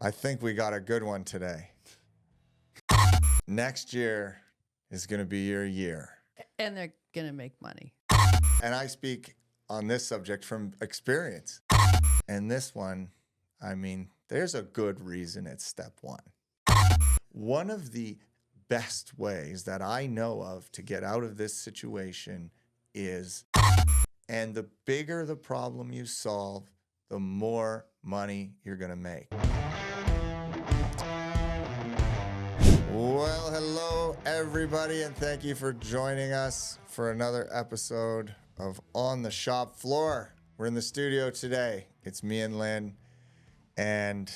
I think we got a good one today. Next year is going to be your year. And they're going to make money. And I speak on this subject from experience. And this one, I mean, there's a good reason it's step one. One of the best ways that I know of to get out of this situation is, and the bigger the problem you solve, the more money you're going to make. Well, hello, everybody, and thank you for joining us for another episode of On the Shop Floor. We're in the studio today. It's me and Lynn, and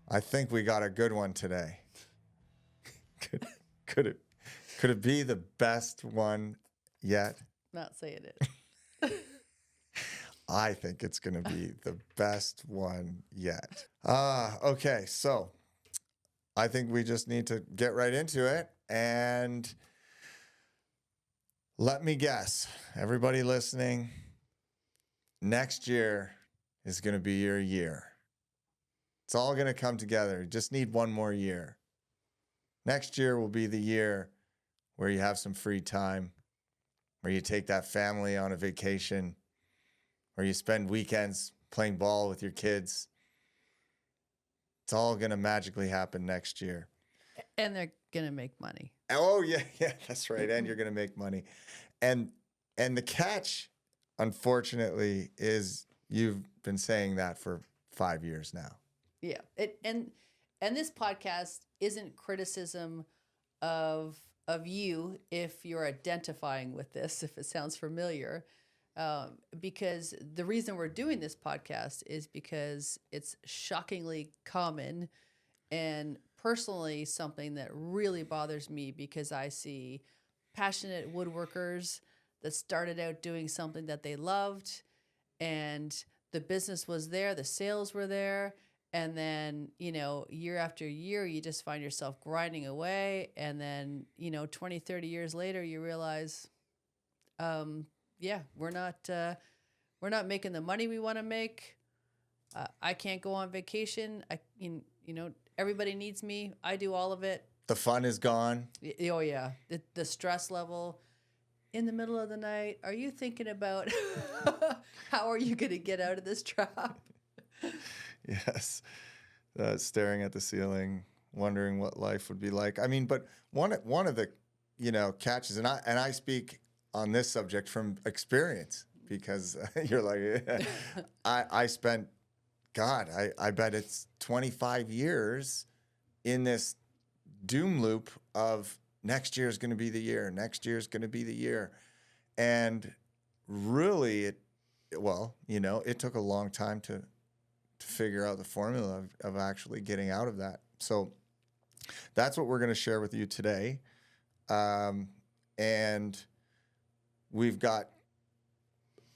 I think we got a good one today. Could it be the best one yet? Not saying it. I think it's going to be the best one yet. Okay, so I think we just need to get right into it. And let me guess, everybody listening, next year is going to be your year. It's all going to come together. You just need one more year. Next year will be the year where you have some free time, where you take that family on a vacation, where you spend weekends playing ball with your kids. It's all going to magically happen next year. And they're going to make money. Oh, yeah, that's right. And you're going to make money. And the catch, unfortunately, is you've been saying that for 5 years now. Yeah. And this podcast isn't criticism of you if you're identifying with this, if it sounds familiar. Because the reason we're doing this podcast is because it's shockingly common and personally something that really bothers me, because I see passionate woodworkers that started out doing something that they loved, and the business was there, the sales were there, and then, year after year, you just find yourself grinding away, and then, 20, 30 years later, you realize, we're not making the money we want to make. I can't go on vacation. Everybody needs me. I do all of it. The fun is gone. Oh yeah. The stress level in the middle of the night. Are you thinking about how are you going to get out of this trap? Yes. Staring at the ceiling, wondering what life would be like. I mean, but one of the, catches, and I speak on this subject from experience, because you're like, I spent, I bet it's 25 years in this doom loop of next year is going to be the year. Next year is going to be the year. And really, it took a long time to figure out the formula of actually getting out of that. So that's what we're going to share with you today. And we've got,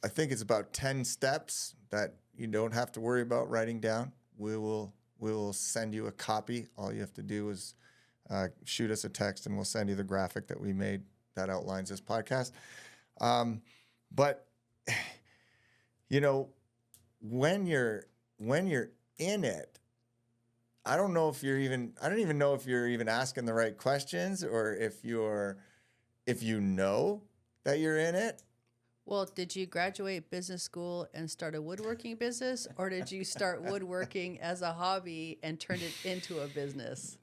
I think it's about 10 steps that you don't have to worry about writing down. We will send you a copy. All you have to do is shoot us a text, and we'll send you the graphic that we made that outlines this podcast. But when you're in it, I don't even know if you're even asking the right questions, or if you know that you're in it. Well, did you graduate business school and start a woodworking business, or did you start woodworking as a hobby and turn it into a business?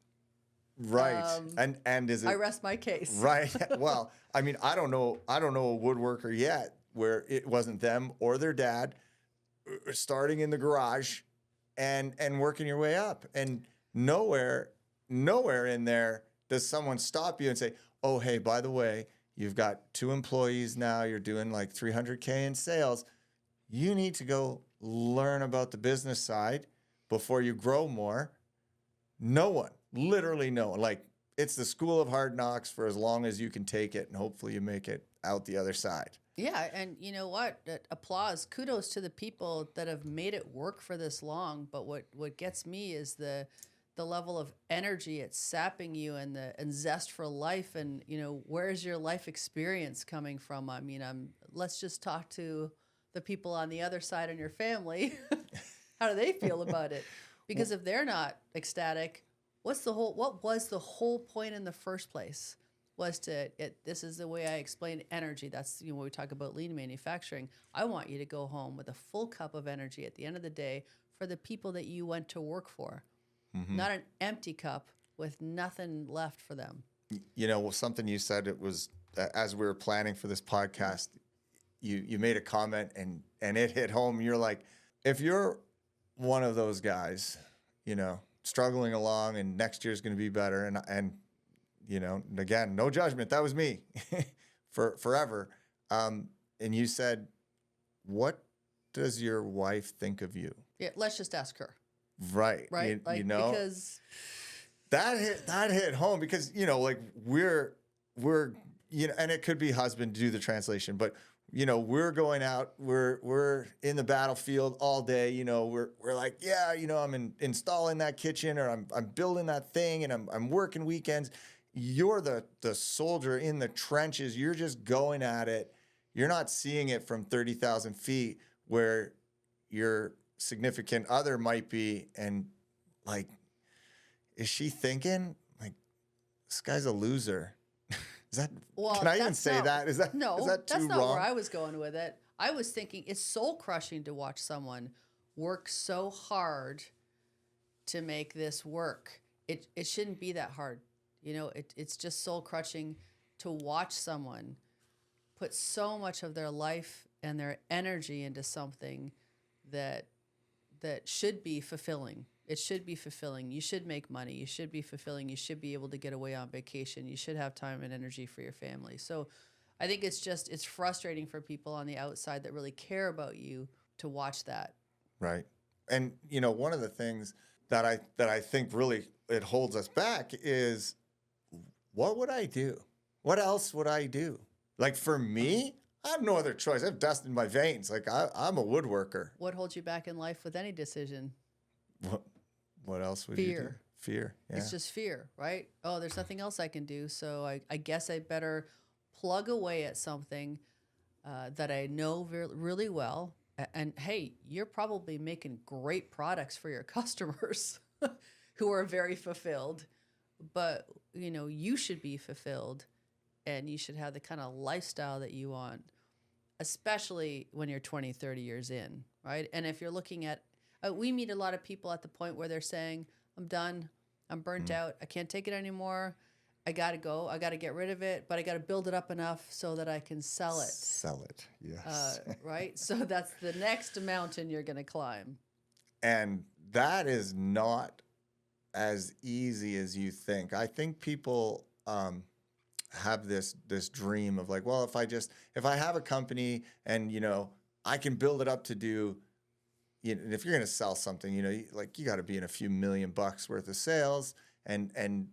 Right. And is it, I rest my case. Right. Well, I mean, I don't know a woodworker yet where it wasn't them or their dad starting in the garage and working your way up. And nowhere in there does someone stop you and say, "Oh, hey, by the way, you've got 2 employees now. You're doing like $300K in sales. You need to go learn about the business side before you grow more." No one, literally no one. Like, it's the school of hard knocks for as long as you can take it, and hopefully you make it out the other side. Yeah, and you know what? Applause, kudos to the people that have made it work for this long. But what gets me is the level of energy it's sapping you, and zest for life, and where's your life experience coming from? I mean, let's just talk to the people on the other side in your family. How do they feel about it? Because if they're not ecstatic, what was the whole point in the first place? Was this is the way I explain energy. That's when we talk about lean manufacturing. I want you to go home with a full cup of energy at the end of the day for the people that you went to work for, not an empty cup with nothing left for them. Something you said, it was as we were planning for this podcast, you made a comment and it hit home. You're like, if you're one of those guys, struggling along and next year's going to be better. And again, no judgment. That was me for forever. And you said, what does your wife think of you? Yeah. Let's just ask her. Right. Because that hit home because, we're, and it could be husband do the translation, but we're going out, we're in the battlefield all day, we're like, yeah, I'm installing that kitchen or I'm building that thing and I'm working weekends. You're the soldier in the trenches. You're just going at it. You're not seeing it from 30,000 feet where your significant other might be. And like, is she thinking like, this guy's a loser? Can I even say that? Is that no? Is that too that's not wrong? Where I was going with it. I was thinking it's soul crushing to watch someone work so hard to make this work. It shouldn't be that hard, It's just soul crushing to watch someone put so much of their life and their energy into something that should be fulfilling. It should be fulfilling. You should make money. You should be fulfilling. You should be able to get away on vacation. You should have time and energy for your family. So I think it's frustrating for people on the outside that really care about you to watch that. Right. And, one of the things that I think really it holds us back is, what would I do? What else would I do? Like for me, I have no other choice. I have dust in my veins. Like I'm a woodworker. What holds you back in life with any decision? What else would you do? Fear. Yeah. It's just fear, right? Oh, there's nothing else I can do. So I guess I better plug away at something that I know really well. And hey, you're probably making great products for your customers who are very fulfilled. But, you should be fulfilled and you should have the kind of lifestyle that you want, especially when you're 20, 30 years in, right? And if you're looking at, we meet a lot of people at the point where they're saying, I'm done. I'm burnt out. I can't take it anymore. I got to go. I got to get rid of it, but I got to build it up enough so that I can sell it. Sell it, yes. Right? So that's the next mountain you're going to climb. And that is not as easy as you think. I think people have this dream of like, well, if I have a company and, I can build it up to do, if you're going to sell something, you got to be in a few $1 million worth of sales. And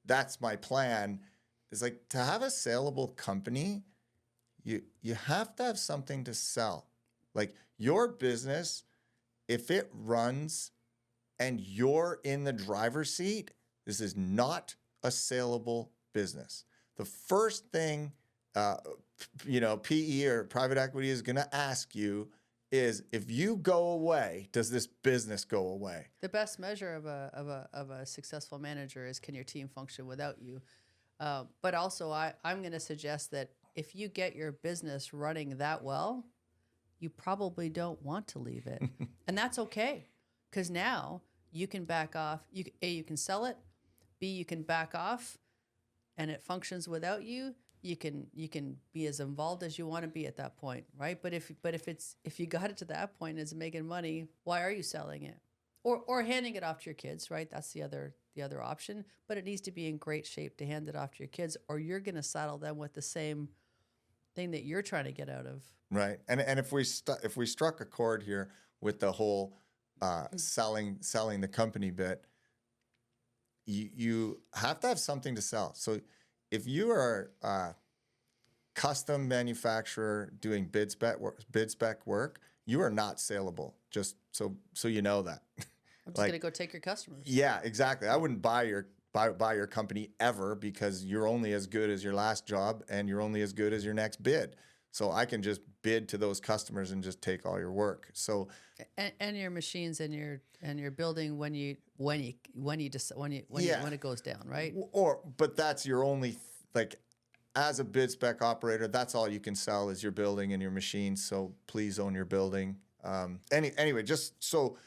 that's my plan, is like to have a saleable company, you have to have something to sell. Like your business, if it runs and you're in the driver's seat, this is not a saleable business. The first thing, PE or private equity is going to ask you is, if you go away, does this business go away? The best measure of a successful manager is, can your team function without you? But also, I'm going to suggest that if you get your business running that well, you probably don't want to leave it. And that's okay, because now you can back off. You can sell it. B, you can back off, and it functions without you. You can be as involved as you want to be at that point, right? But if you got it to that point, it's making money, why are you selling it? Or handing it off to your kids, right? That's the other option. But it needs to be in great shape to hand it off to your kids, or you're going to saddle them with the same thing that you're trying to get out of. Right. And if we struck a chord here with the whole selling the company bit, you have to have something to sell. So if you are a custom manufacturer doing bid spec work, you are not saleable. Just so you know that. I'm just going to go take your customers. Yeah, exactly. I wouldn't buy your company ever, because you're only as good as your last job and you're only as good as your next bid. So I can just bid to those customers and just take all your work. So And your machines and your building when it goes down, right? but that's your only like as a bid spec operator, that's all you can sell is your building and your machines. So please own your building. Anyway, just so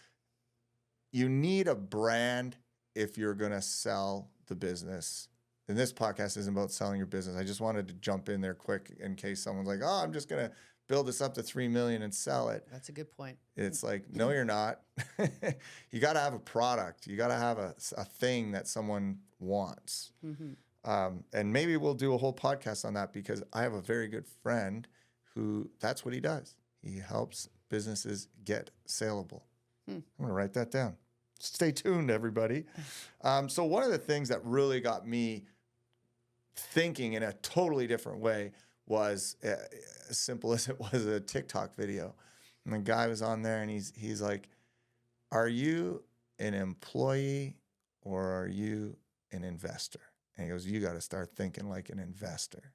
you need a brand if you're going to sell the business. And this podcast isn't about selling your business. I just wanted to jump in there quick in case someone's like, "Oh, I'm just going to build this up to 3 million and sell it." That's a good point. It's like, no, you're not. You got to have a product. You got to have a thing that someone wants. And maybe we'll do a whole podcast on that because I have a very good friend who that's what he does. He helps businesses get saleable. I'm going to write that down. Stay tuned, everybody. So one of the things that really got me thinking in a totally different way was as simple as it was a TikTok video. And the guy was on there and he's like, "Are you an employee or are you an investor?" And he goes, "You got to start thinking like an investor."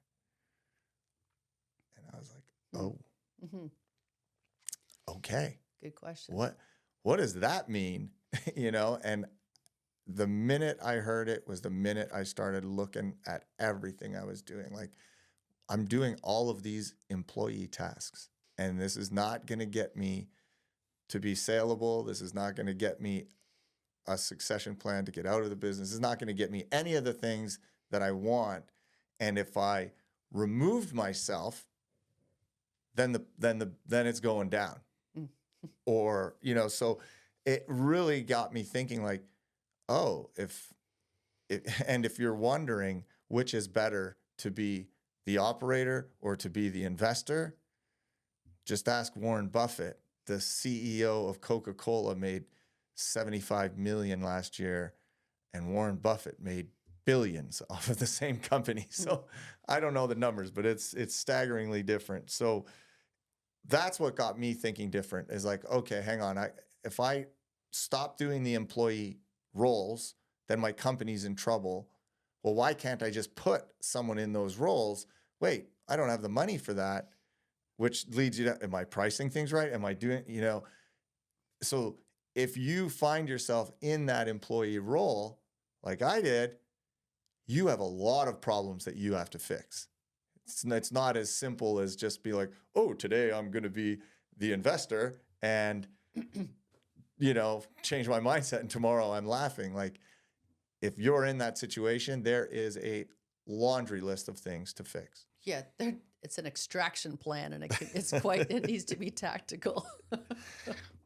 And I was like, "Oh, okay. Good question. What does that mean?" And the minute I heard it was the minute I started looking at everything I was doing. Like, I'm doing all of these employee tasks, and this is not going to get me to be saleable. This is not going to get me a succession plan to get out of the business. This is not going to get me any of the things that I want. And if I removed myself, then it's going down. Or, so it really got me thinking like, oh, if you're wondering which is better, to be the operator or to be the investor, just ask Warren Buffett. The CEO of Coca-Cola made $75 million last year, and Warren Buffett made billions off of the same company. So I don't know the numbers, but it's staggeringly different. So that's what got me thinking different is like, okay, hang on. If I stop doing the employee roles, then my company's in trouble. Well, why can't I just put someone in those roles? Wait, I don't have the money for that, which leads you to, am I pricing things right? Am I doing, So if you find yourself in that employee role, like I did, you have a lot of problems that you have to fix. It's not as simple as just be like, oh, today I'm going to be the investor and, change my mindset and tomorrow I'm laughing. Like if you're in that situation, there is a laundry list of things to fix. Yeah, it's an extraction plan and it needs to be tactical.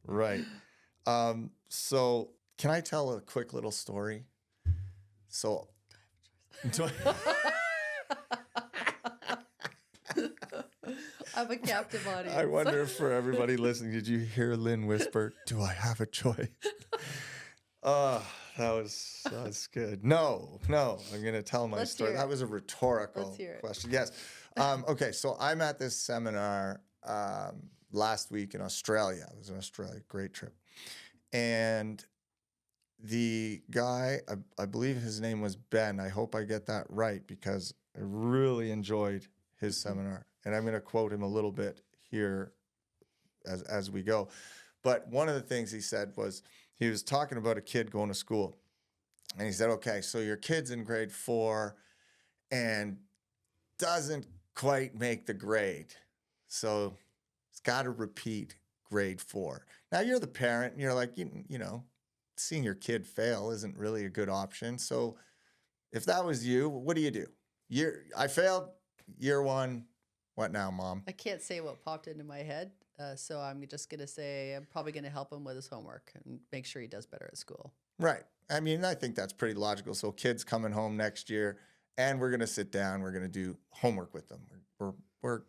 Right. So can I tell a quick little story? So I'm a captive audience. I wonder if for everybody listening, did you hear Lynn whisper, "Do I have a choice?" That was good. No, I'm going to tell my story. That was a rhetorical question. Yes. Okay. So I'm at this seminar last week in Australia. I was in Australia. Great trip. And the guy, I believe his name was Ben. I hope I get that right because I really enjoyed his seminar. And I'm going to quote him a little bit here as we go. But one of the things he said was, he was talking about a kid going to school. And he said, okay, so your kid's in grade 4 and doesn't quite make the grade. So it's got to repeat grade 4. Now you're the parent and you're like, seeing your kid fail isn't really a good option. So if that was you, what do you do? I failed year 1. What now, Mom? I can't say what popped into my head. So I'm just going to say I'm probably going to help him with his homework and make sure he does better at school. Right. I mean, I think that's pretty logical. So kids coming home next year and we're going to sit down, we're going to do homework with them. We're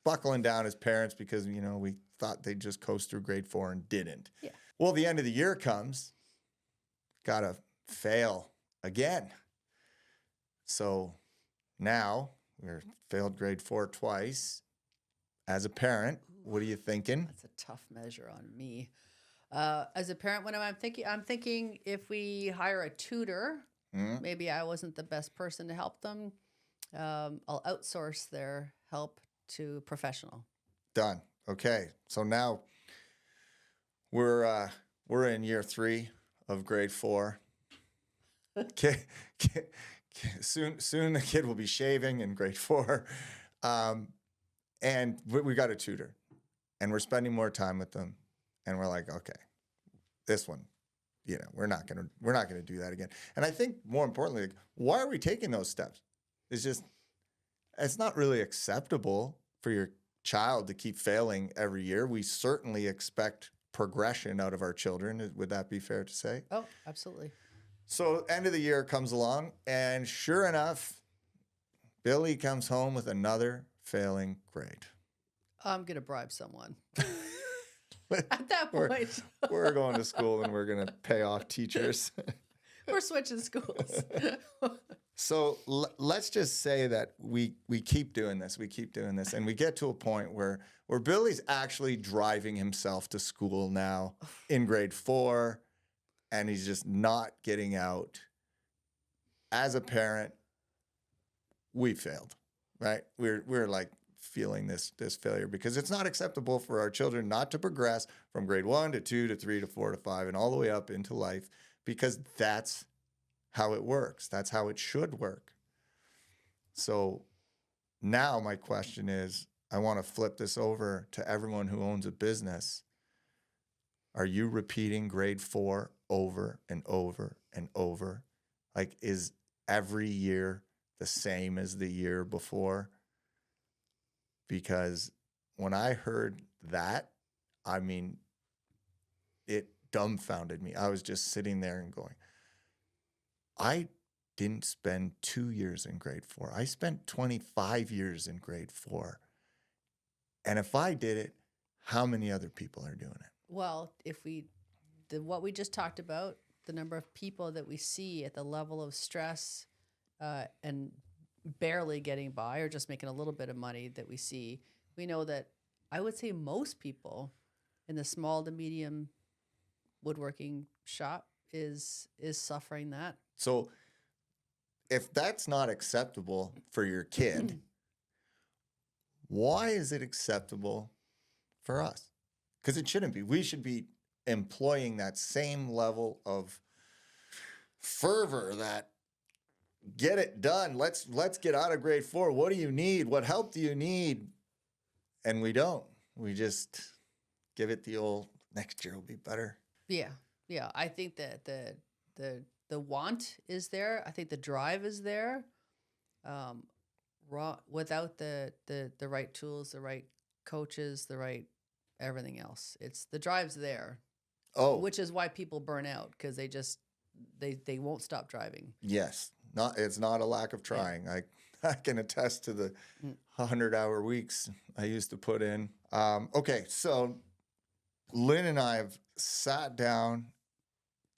buckling down as parents because, we thought they'd just coast through grade 4 and didn't. Yeah. Well, the end of the year comes, got to fail again. So now we're failed grade 4 twice. As a parent, what are you thinking? That's a tough measure on me. As a parent, when I'm thinking if we hire a tutor, maybe I wasn't the best person to help them. I'll outsource their help to professional. Done. Okay. So now we're in year 3 of grade 4. Soon the kid will be shaving in grade 4. And we got a tutor, and we're spending more time with them. And we're like, okay, this one, we're not gonna do that again. And I think more importantly, like, why are we taking those steps? It's not really acceptable for your child to keep failing every year. We certainly expect progression out of our children. Would that be fair to say? Oh, absolutely. So end of the year comes along, and sure enough, Billy comes home with another failing grade. I'm going to bribe someone. At that point. We're going to school, and we're going to pay off teachers. We're switching schools. So let's just say that we keep doing this. And we get to a point where Billy's actually driving himself to school now in grade 4. And he's just not getting out. As a parent, we failed, right? We're like feeling this failure, because it's not acceptable for our children not to progress from grade 1 to 2 to 3 to 4 to 5 and all the way up into life, because that's how it works. That's how it should work. So now my question is, I want to flip this over to everyone who owns a business. Are you repeating grade 4 over and over and over? Like, is every year the same as the year before? Because when I heard that, I mean, it dumbfounded me. I was just sitting there and going, I didn't spend 2 years in grade 4. I spent 25 years in grade 4. And if I did it, how many other people are doing it? Well, what we just talked about, the number of people that we see at the level of stress and barely getting by or just making a little bit of money that we see, we know that I would say most people in the small to medium woodworking shop is suffering that. So if that's not acceptable for your kid, why is it acceptable for us? Because it shouldn't be. We should be employing that same level of fervor, that get it done. Let's get out of grade 4. What do you need? What help do you need? And we don't. We just give it the old, next year will be better. Yeah. I think that the want is there. I think the drive is there. Without the right tools, the right coaches, the right everything else, it's the drive's there. Oh, which is why people burn out, because they won't stop driving. Yes, it's not a lack of trying. Yeah. I can attest to the 100-hour weeks I used to put in. Okay, so Lynn and I have sat down,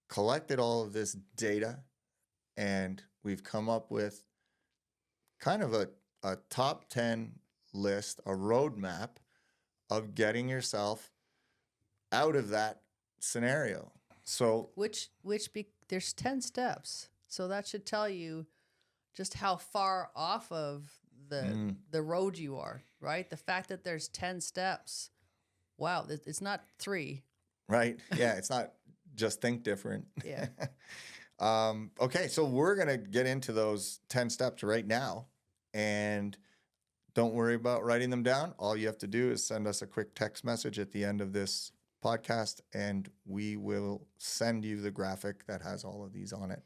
collected all of this data, and we've come up with kind of a top 10 list, a roadmap of getting yourself out of that scenario. So there's 10 steps. So that should tell you just how far off of the road you are, right? The fact that there's 10 steps. Wow, it's not 3. Right. Yeah, it's not just think different. Yeah. Okay, so we're going to get into those 10 steps right now. And don't worry about writing them down. All you have to do is send us a quick text message at the end of this podcast, and we will send you the graphic that has all of these on it.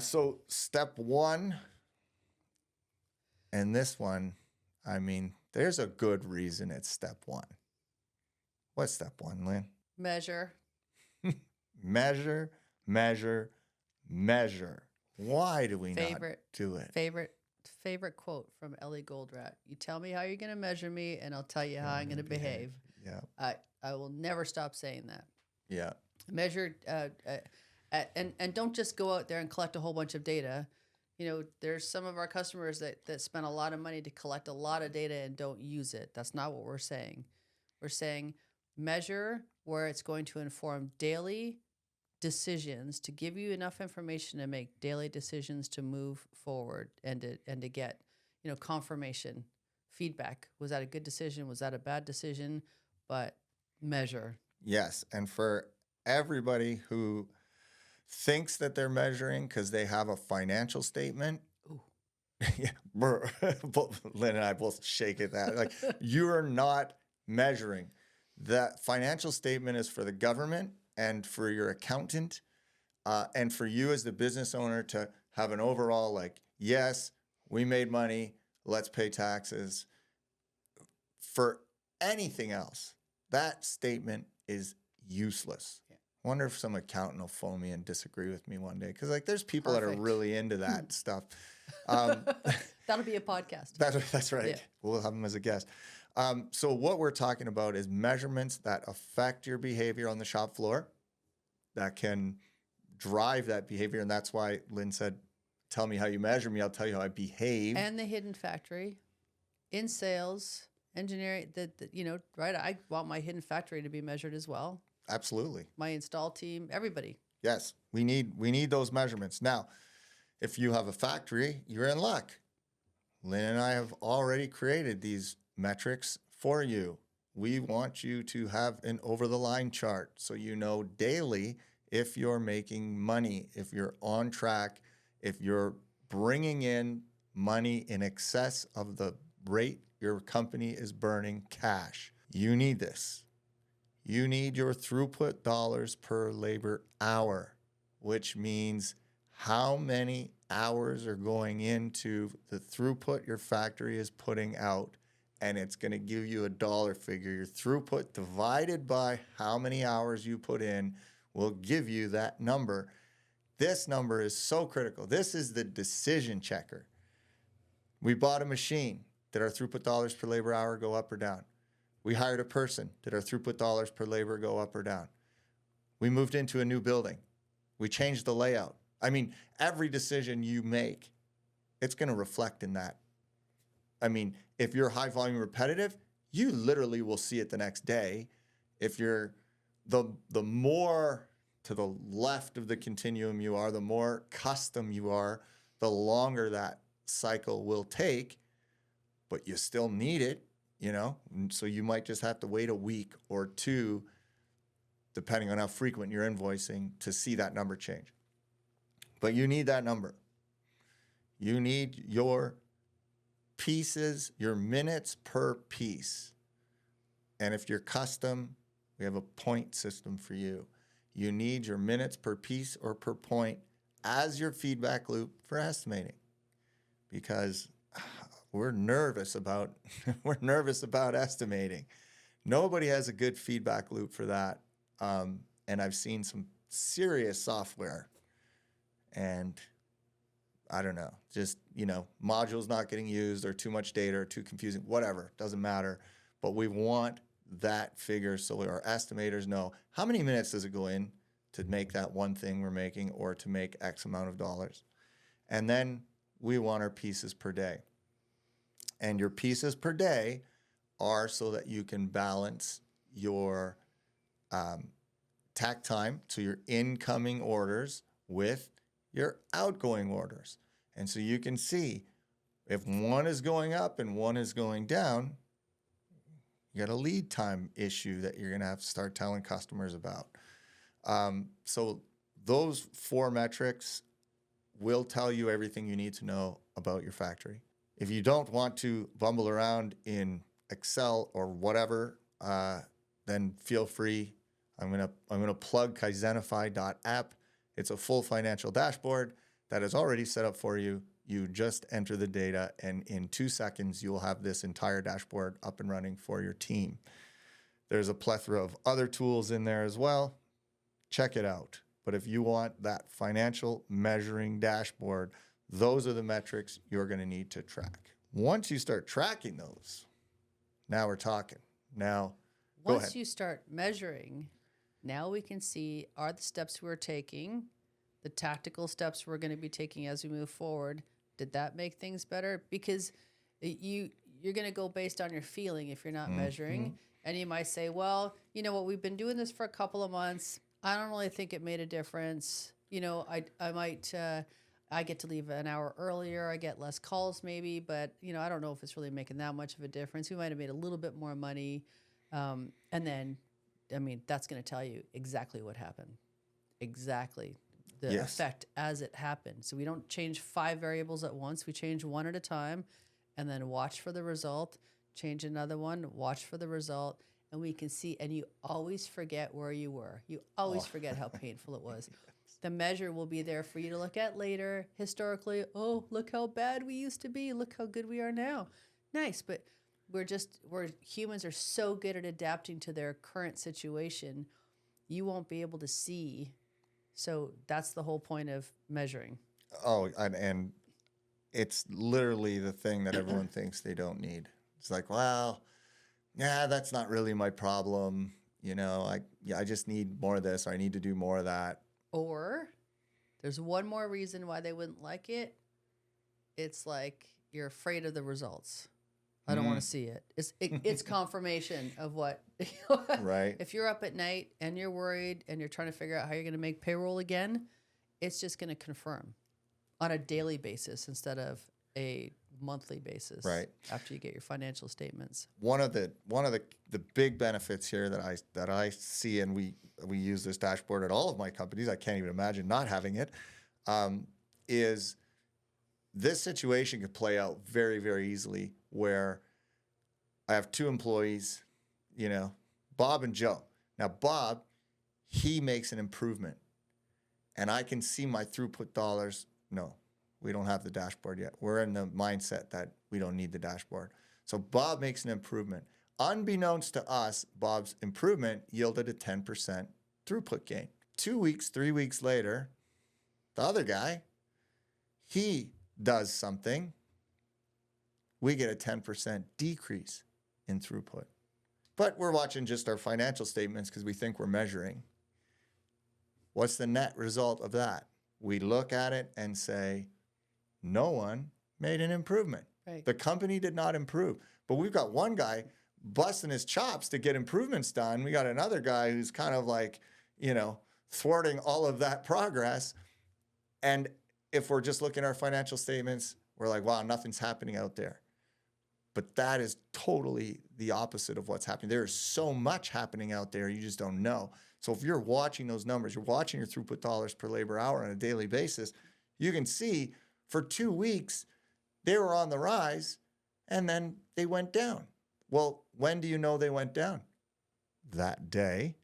So step 1, and this one, I mean, there's a good reason it's step 1. What's step 1, Lynn? Measure. Measure, measure, measure. Why do we not do it? Favorite quote from Ellie Goldratt. You tell me how you're going to measure me, and I'll tell you how I'm going to behave. Yeah. I will never stop saying that. Yeah. Measure, and don't just go out there and collect a whole bunch of data. There's some of our customers that spend a lot of money to collect a lot of data and don't use it. That's not what we're saying. We're saying measure where it's going to inform daily decisions, to give you enough information to make daily decisions to move forward and to get, confirmation, feedback. Was that a good decision? Was that a bad decision? But measure. Yes. And for everybody who thinks that they're measuring because they have a financial statement, Ooh. yeah, Lynn and I both shake at that. Like, you are not measuring. That financial statement is for the government and for your accountant, and for you as the business owner to have an overall, like, yes, we made money, let's pay taxes. For anything else, that statement is useless. Yeah. I wonder if some accountant will phone me and disagree with me one day, because like there's people that are Perfect. really into that stuff. That'll be a podcast. That's right. Yeah. We'll have them as a guest. So what we're talking about is measurements that affect your behavior on the shop floor, that can drive that behavior. And that's why Lynn said, tell me how you measure me, I'll tell you how I behave. And the hidden factory in sales, engineering, right? I want my hidden factory to be measured as well. Absolutely. My install team, everybody. Yes, we need those measurements. Now, if you have a factory, you're in luck. Lynn and I have already created these metrics for you. We want you to have an over-the-line chart so you know daily if you're making money, if you're on track, if you're bringing in money in excess of the rate your company is burning cash. You need this. You need your throughput dollars per labor hour, which means how many hours are going into the throughput your factory is putting out, and it's going to give you a dollar figure. Your throughput divided by how many hours you put in will give you that number. This number is so critical. This is the decision checker. We bought a machine. Did our throughput dollars per labor hour go up or down? We hired a person. Did our throughput dollars per labor go up or down? We moved into a new building. We changed the layout. I mean, every decision you make, it's going to reflect in that. I mean, if you're high volume repetitive, you literally will see it the next day. If you're the more to the left of the continuum you are, the more custom you are, the longer that cycle will take, but you still need it, so you might just have to wait a week or two, depending on how frequent you're invoicing, to see that number change. But you need that number. You need your pieces, your minutes per piece. And if you're custom, we have a point system for you. You need your minutes per piece or per point as your feedback loop for estimating, because we're nervous about estimating. Nobody has a good feedback loop for that. And I've seen some serious software, and I don't know, just, modules not getting used, or too much data, or too confusing, whatever, doesn't matter. But we want that figure so our estimators know how many minutes does it go in to make that one thing we're making, or to make X amount of dollars. And then we want our pieces per day. And your pieces per day are so that you can balance your tack time, so your incoming orders, with your outgoing orders. And so you can see if one is going up and one is going down, you got a lead time issue that you're going to have to start telling customers about. So those 4 metrics will tell you everything you need to know about your factory. If you don't want to bumble around in Excel or whatever, then feel free. I'm gonna plug Kaizenify.app. It's a full financial dashboard that is already set up for you. You just enter the data, and in 2 seconds, you will have this entire dashboard up and running for your team. There's a plethora of other tools in there as well. Check it out. But if you want that financial measuring dashboard, those are the metrics you're going to need to track. Once you start tracking those, now we're talking. Now, go ahead. Once you start measuring, now we can see, are the steps we're taking, the tactical steps we're going to be taking as we move forward, did that make things better? Because you're going to go based on your feeling if you're not measuring. And you might say, well, you know what, we've been doing this for a couple of months. I don't really think it made a difference. I might, I get to leave an hour earlier. I get less calls maybe, but I don't know if it's really making that much of a difference. We might have made a little bit more money. And then, that's going to tell you exactly what happened. Exactly the Yes. effect as it happened. So we don't change 5 variables at once. We change one at a time and then watch for the result, change another one, watch for the result. And we can see, and you always forget where you were. You always forget how painful it was. The measure will be there for you to look at later. Historically, oh, look how bad we used to be. Look how good we are now. Nice, but humans are so good at adapting to their current situation, you won't be able to see. So that's the whole point of measuring. Oh, and it's literally the thing that everyone thinks they don't need. It's like, well, yeah, that's not really my problem. I just need more of this, or I need to do more of that. Or there's one more reason why they wouldn't like it. It's like you're afraid of the results. I don't want to see it. It's confirmation of what. Right. If you're up at night and you're worried and you're trying to figure out how you're going to make payroll again, it's just going to confirm on a daily basis instead of a monthly basis. Right. After you get your financial statements. One of the big benefits here that I see, and we use this dashboard at all of my companies. I can't even imagine not having it. Is this situation could play out very, very easily where I have 2 employees, Bob and Joe. Now, Bob, he makes an improvement, and I can see my throughput dollars. No, we don't have the dashboard yet. We're in the mindset that we don't need the dashboard. So Bob makes an improvement. Unbeknownst to us, Bob's improvement yielded a 10% throughput gain. 2 weeks, 3 weeks later, the other guy, he does something. We get a 10% decrease in throughput. But we're watching just our financial statements because we think we're measuring. What's the net result of that? We look at it and say, no one made an improvement. Right. The company did not improve. But we've got one guy busting his chops to get improvements done. We got another guy who's kind of like, thwarting all of that progress. And if we're just looking at our financial statements, we're like, wow, nothing's happening out there. But that is totally the opposite of what's happening. There is so much happening out there, you just don't know. So if you're watching those numbers, you're watching your throughput dollars per labor hour on a daily basis, you can see for 2 weeks, they were on the rise, and then they went down. Well, when do you know they went down? That day.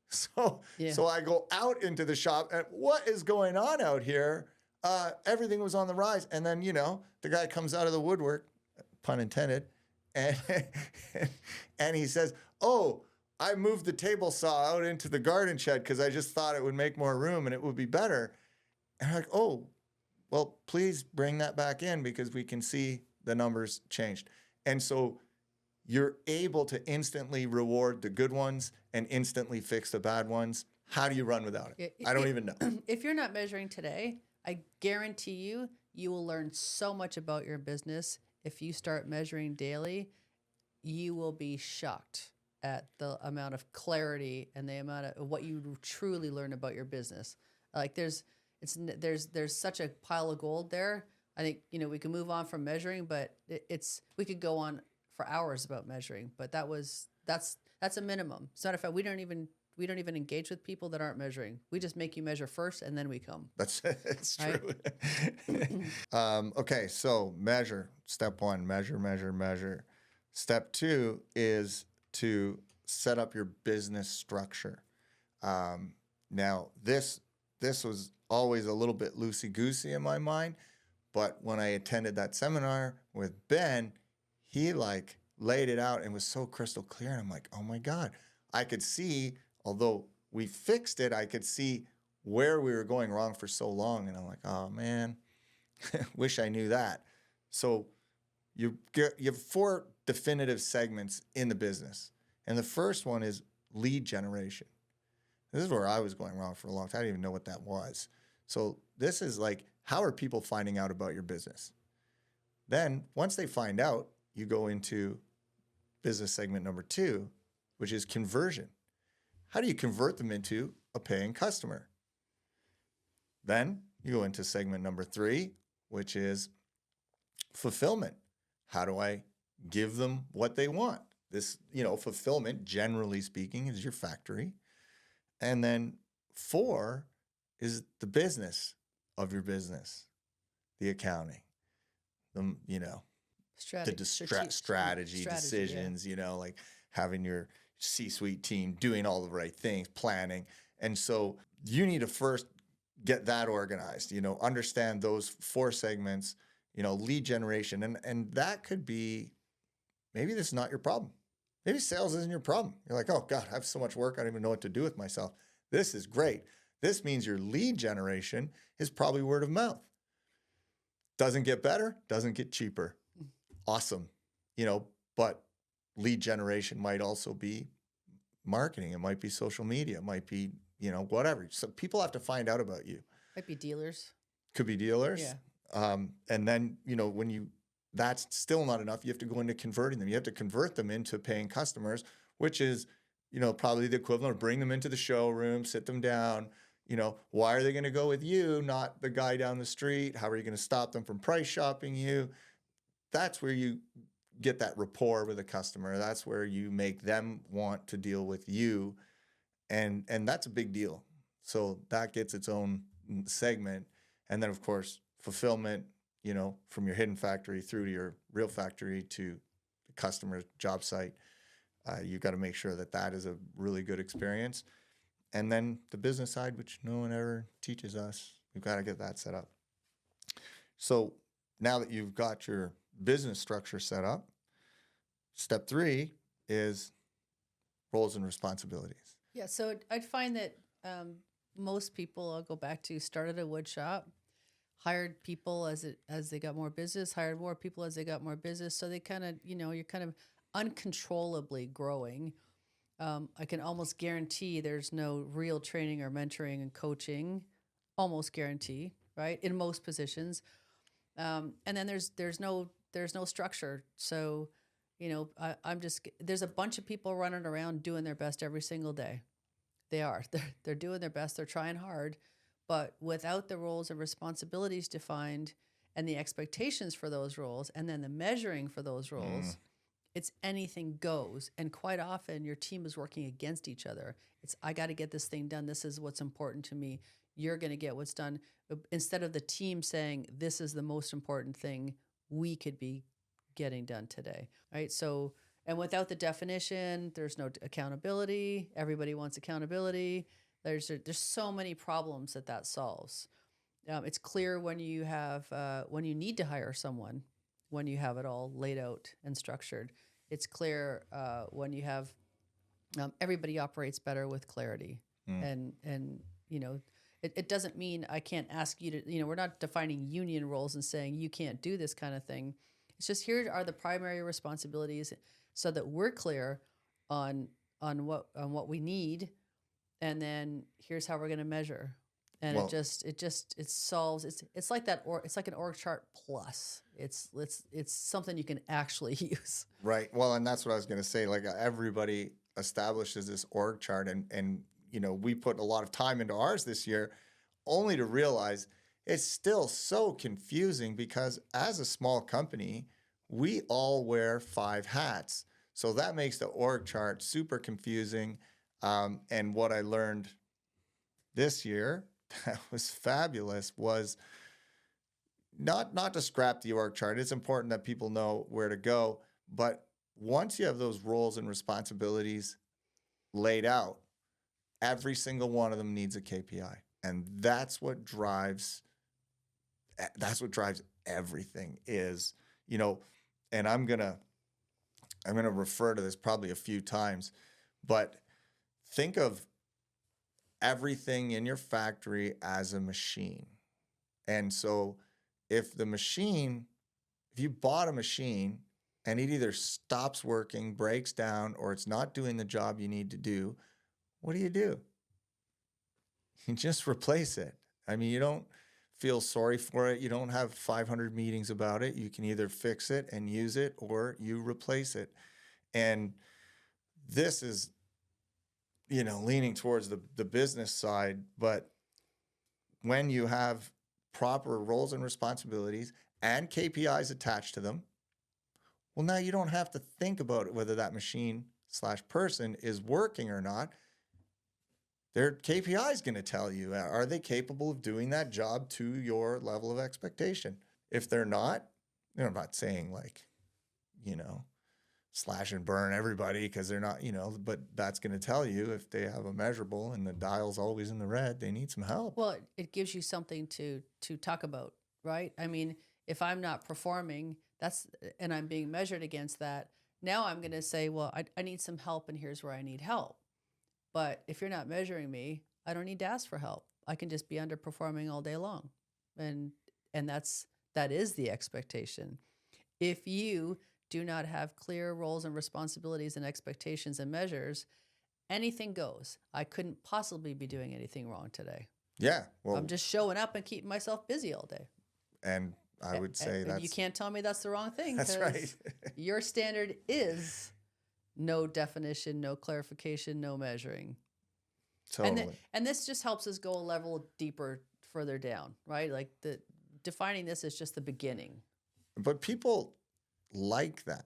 So I go out into the shop, and what is going on out here? Everything was on the rise. And then, the guy comes out of the woodwork, pun intended, and he says, oh, I moved the table saw out into the garden shed because I just thought it would make more room and it would be better. And I'm like, oh, well, please bring that back in because we can see the numbers changed. And so you're able to instantly reward the good ones and instantly fix the bad ones. How do you run without it? I don't even know. If you're not measuring today, I guarantee you will learn so much about your business. If you start measuring daily, you will be shocked at the amount of clarity and the amount of what you truly learn about your business. Like there's such a pile of gold there. I think, we can move on from measuring, but we could go on for hours about measuring, but that's a minimum. It's not a fact. We don't even engage with people that aren't measuring. We just make you measure first and then we come. It's right? true. Okay. So measure. Step 1, measure. Step 2 is to set up your business structure. Now this was always a little bit loosey-goosey in my mind, but when I attended that seminar with Ben, he laid it out and was so crystal clear. And I'm like, oh my God, I could see, although we fixed it, I could see where we were going wrong for so long. And I'm like, oh man, wish I knew that. So you have 4 definitive segments in the business. And the first one is lead generation. This is where I was going wrong for a long time. I didn't even know what that was. So this is how are people finding out about your business? Then once they find out, you go into business segment number 2, which is conversion. How do you convert them into a paying customer? Then You go into segment number 3, which is fulfillment. How do I give them what they want? This, fulfillment, generally speaking, is your factory. And then 4 is the business of your business, the accounting, the, strategy decisions, like having your C-suite team doing all the right things, planning. And so you need to first get that organized, understand those 4 segments, lead generation. And that could be, maybe this is not your problem. Maybe sales isn't your problem. You're like, oh God, I have so much work. I don't even know what to do with myself. This is great. This means your lead generation is probably word of mouth. Doesn't get better, doesn't get cheaper. Awesome. But lead generation might also be marketing. It might be social media. It might be, whatever. So people have to find out about you. Might be dealers. Could be dealers. Yeah. And then, that's still not enough. You have to go into converting them. You have to convert them into paying customers, which is, probably the equivalent of bring them into the showroom, sit them down. Why are they going to go with you, not the guy down the street? How are you going to stop them from price shopping you? That's where you get that rapport with a customer. That's where you make them want to deal with you. And that's a big deal. So that gets its own segment. And then, of course, fulfillment, from your hidden factory through to your real factory to the customer's job site. You've got to make sure that is a really good experience. And then the business side, which no one ever teaches us, we've got to get that set up. So now that you've got your business structure set up, step 3 is roles and responsibilities. Yeah, so I'd find that most people, I'll go back to, started a wood shop, hired people as they got more business, hired more people as they got more business. So they kind of, you're kind of uncontrollably growing. I can almost guarantee there's no real training or mentoring and coaching, almost guarantee, right? In most positions. And then there's no structure. So, there's a bunch of people running around doing their best every single day. They're doing their best. They're trying hard, but without the roles and responsibilities defined and the expectations for those roles, and then the measuring for those roles, it's anything goes. And quite often your team is working against each other. It's, I got to get this thing done. This is what's important to me. You're going to get what's done. Instead of the team saying, this is the most important thing we could be getting done today, right? So, and without the definition, there's no accountability. Everybody wants accountability. There's so many problems that solves. It's clear when you have when you need to hire someone, when you have it all laid out and structured. It's clear when you have everybody operates better with clarity. And it doesn't mean I can't ask you to. We're not defining union roles and saying you can't do this kind of thing. It's just here are the primary responsibilities, so that we're clear on what we need, and then here's how we're going to measure. And it solves. It's like that, or it's like an org chart plus. It's something you can actually use. Right. Well, and that's what I was going to say. Like everybody establishes this org chart, and we put a lot of time into ours this year, only to realize it's still so confusing because as a small company, we all wear 5 hats. So that makes the org chart super confusing. And what I learned this year that was fabulous was not to scrap the org chart. It's important that people know where to go. But once you have those roles and responsibilities laid out, every single one of them needs a KPI. And that's what drives everything is, and I'm going to refer to this probably a few times, but think of everything in your factory as a machine. And so if you bought a machine and it either stops working, breaks down, or it's not doing the job you need to do, what do? You just replace it. I mean, you don't feel sorry for it. You don't have 500 meetings about it. You can either fix it and use it, or you replace it. And this is, leaning towards the business side. But when you have proper roles and responsibilities and KPIs attached to them, well, now you don't have to think about whether that machine/person is working or not. Their KPI is going to tell you, are they capable of doing that job to your level of expectation? If they're not, I'm not saying like, slash and burn everybody because they're not, but that's going to tell you if they have a measurable and the dial's always in the red, they need some help. Well, it gives you something to talk about, right? I mean, if I'm not performing, and I'm being measured against that, now I'm going to say, well, I need some help and here's where I need help. But if you're not measuring me, I don't need to ask for help. I can just be underperforming all day long. And that is the expectation. If you do not have clear roles and responsibilities and expectations and measures, anything goes. I couldn't possibly be doing anything wrong today. Yeah. Well, I'm just showing up and keeping myself busy all day. And I would say you can't tell me that's the wrong thing. That's right. Your standard is no definition, no clarification, no measuring. Totally. And this just helps us go a level deeper, further down, right? Like defining this is just the beginning. But people like that.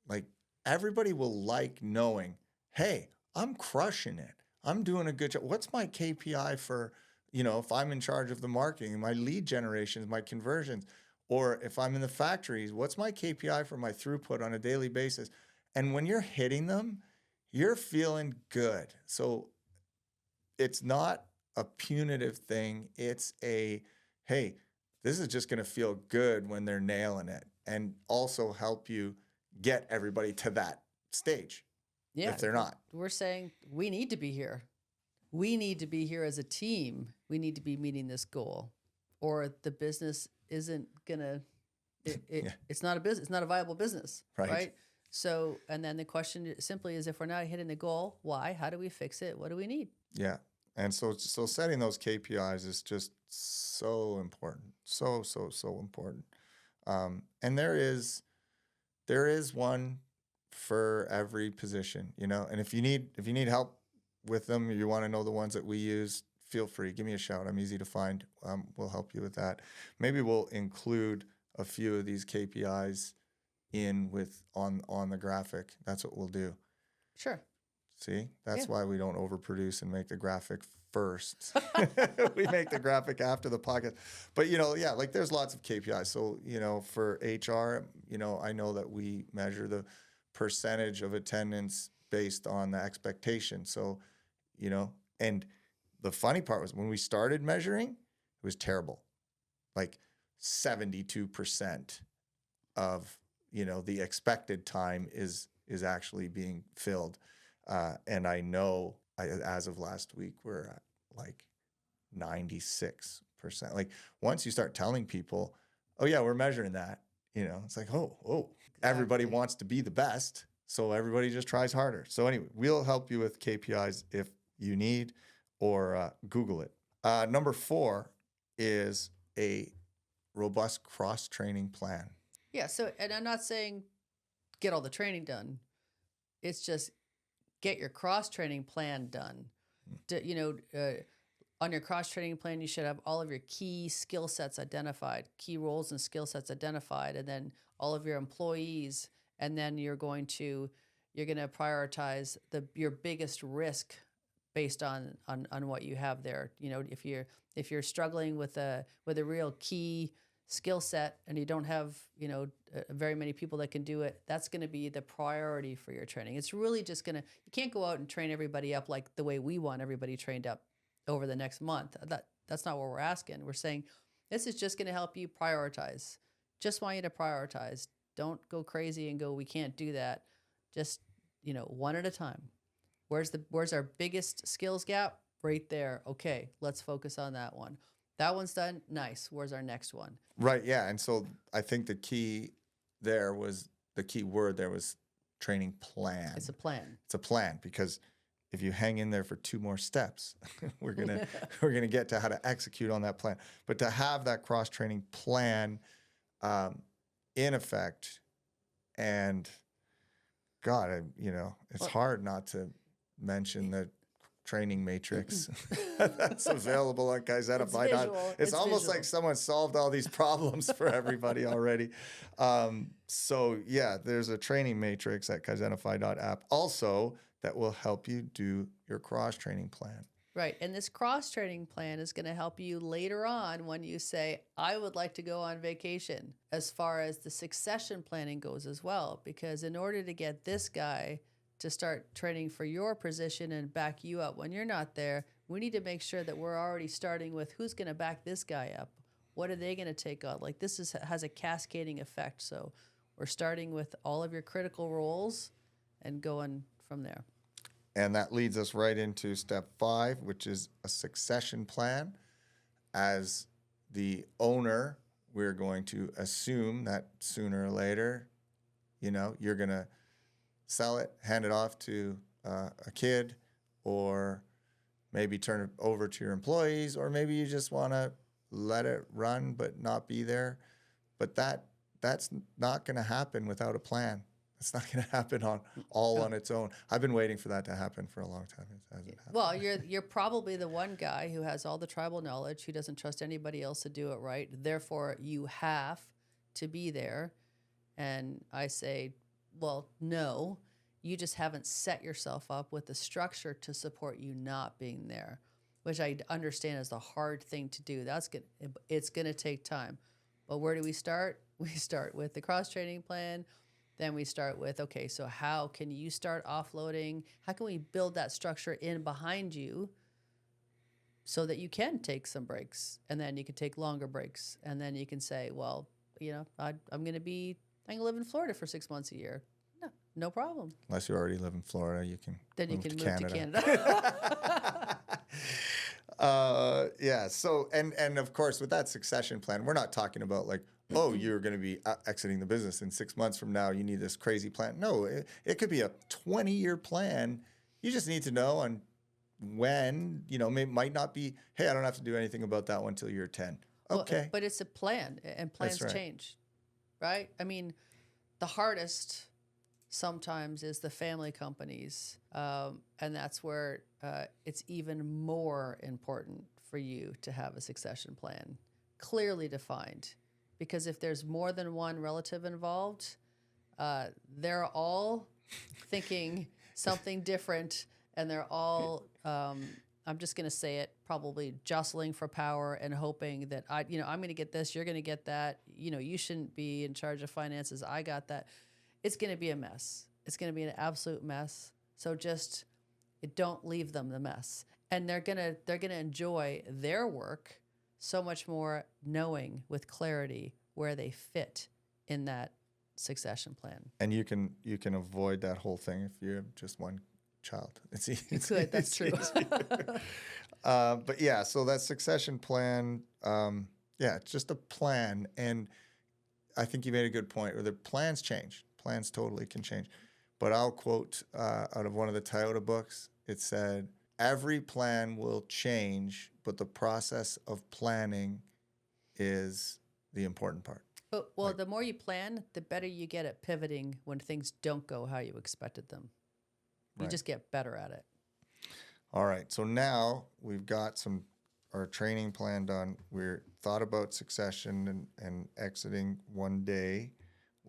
Like everybody will like knowing, hey, I'm crushing it. I'm doing a good job. What's my KPI for, if I'm in charge of the marketing, my lead generations, my conversions, or if I'm in the factories, what's my KPI for my throughput on a daily basis? And when you're hitting them, you're feeling good. So it's not a punitive thing. It's hey, this is just going to feel good when they're nailing it, and also help you get everybody to that stage. Yeah, if they're not. We're saying we need to be here. We need to be here as a team. We need to be meeting this goal, or the business isn't gonna. It's not a business. It's not a viable business, right? So, and then the question simply is, if we're not hitting the goal, why? How do we fix it? What do we need? Yeah, and so setting those KPIs is just so important, so important. And there is one for every position, and if you need help with them, you want to know the ones that we use, feel free, give me a shout. I'm easy to find. We'll help you with that. Maybe we'll include a few of these KPIs on the graphic. That's what we'll do. Sure. See, that's why we don't overproduce and make the graphic first. We make the graphic after the podcast. But, like there's lots of KPIs. So, for HR, I know that we measure the percentage of attendance based on the expectation. So, and the funny part was when we started measuring, it was terrible. Like 72% of, the expected time is actually being filled. And I know as of last week, we're at like 96%. Like once you start telling people, oh yeah, we're measuring that, it's like, oh, exactly. Everybody wants to be the best. So everybody just tries harder. So anyway, we'll help you with KPIs if you need, or Google it. Number 4 is a robust cross-training plan. Yeah. So, and I'm not saying get all the training done. It's just get your cross-training plan done. On your cross-training plan, you should have all of your key skill sets identified, key roles and skill sets identified, and then all of your employees. And then you're going to prioritize your biggest risk based on what you have there. If you're struggling with a real key skill set and you don't have very many people that can do it, that's going to be the priority for your training. It's really just you can't go out and train everybody up like the way we want everybody trained up over the next month. That's not what we're asking. We're saying this is just going to help you prioritize. Just want you to prioritize. Don't go crazy and go, we can't do that. Just, one at a time. Where's our biggest skills gap? Right there. Okay, let's focus on that one. That one's done. Nice. Where's our next one? Right. Yeah. And so I think the key word there was training plan. It's a plan. It's a plan, because if you hang in there for 2 more steps, we're gonna get to how to execute on that plan. But to have that cross training plan in effect, and God, it's hard not to mention the training matrix that's available on Kaizenify. visual. It's almost visual. like someone solved all these problems for everybody already. So yeah, there's a training matrix at Kaizenify.app also that will help you do your cross training plan. Right. And this cross training plan is going to help you later on when you say, I would like to go on vacation, as far as the succession planning goes as well. Because in order to get this guy to start training for your position and back you up when you're not there, we need to make sure that we're already starting with who's going to back this guy up. What are they going to take on? Like this has a cascading effect. So we're starting with all of your critical roles and going from there. And that leads us right into step 5, which is a succession plan. As the owner, we're going to assume that sooner or later, you're going to sell it, hand it off to a kid, or maybe turn it over to your employees, or maybe you just want to let it run but not be there. But that's not going to happen without a plan. It's not going to happen on its own. I've been waiting for that to happen for a long time. It hasn't happened. Well, you're probably the one guy who has all the tribal knowledge, who doesn't trust anybody else to do it right. Therefore, you have to be there. And I say, well, no, you just haven't set yourself up with the structure to support you not being there, which I understand is the hard thing to do. It's going to take time. But where do we start? We start with the cross-training plan. Then we start with, okay, so how can you start offloading? How can we build that structure in behind you so that you can take some breaks, and then you can take longer breaks, and then you can say, well, I'm going to live in Florida for 6 months a year. No problem. Unless you already live in Florida, you can Then move you can to move Canada. to Canada. Yeah. So, and of course, with that succession plan, we're not talking about like, oh, you're going to be exiting the business in 6 months from now. You need this crazy plan. No, it could be a 20-year plan. You just need to know on when, might not be, hey, I don't have to do anything about that one until you're 10. Okay. Well, but it's a plan, and plans That's right. change, right? I mean, the hardest sometimes is the family companies, and that's where it's even more important for you to have a succession plan clearly defined. Because if there's more than one relative involved, they're all thinking something different, and they're all, I'm just going to say it, probably jostling for power and hoping that I'm going to get this, you're going to get that. You shouldn't be in charge of finances. I got that. It's going to be a mess. It's going to be an absolute mess. So just don't leave them the mess, and they're gonna enjoy their work so much more knowing with clarity where they fit in that succession plan. And you can avoid that whole thing if you have just one child. It's easy. You could, that's true. But yeah, so that succession plan, it's just a plan. And I think you made a good point, where the plans change. Plans totally can change. But I'll quote out of one of the Toyota books. It said, every plan will change, but the process of planning is the important part. But, the more you plan, the better you get at pivoting when things don't go how you expected them. You just get better at it. All right. So now we've got our training plan done. We're thought about succession and exiting one day,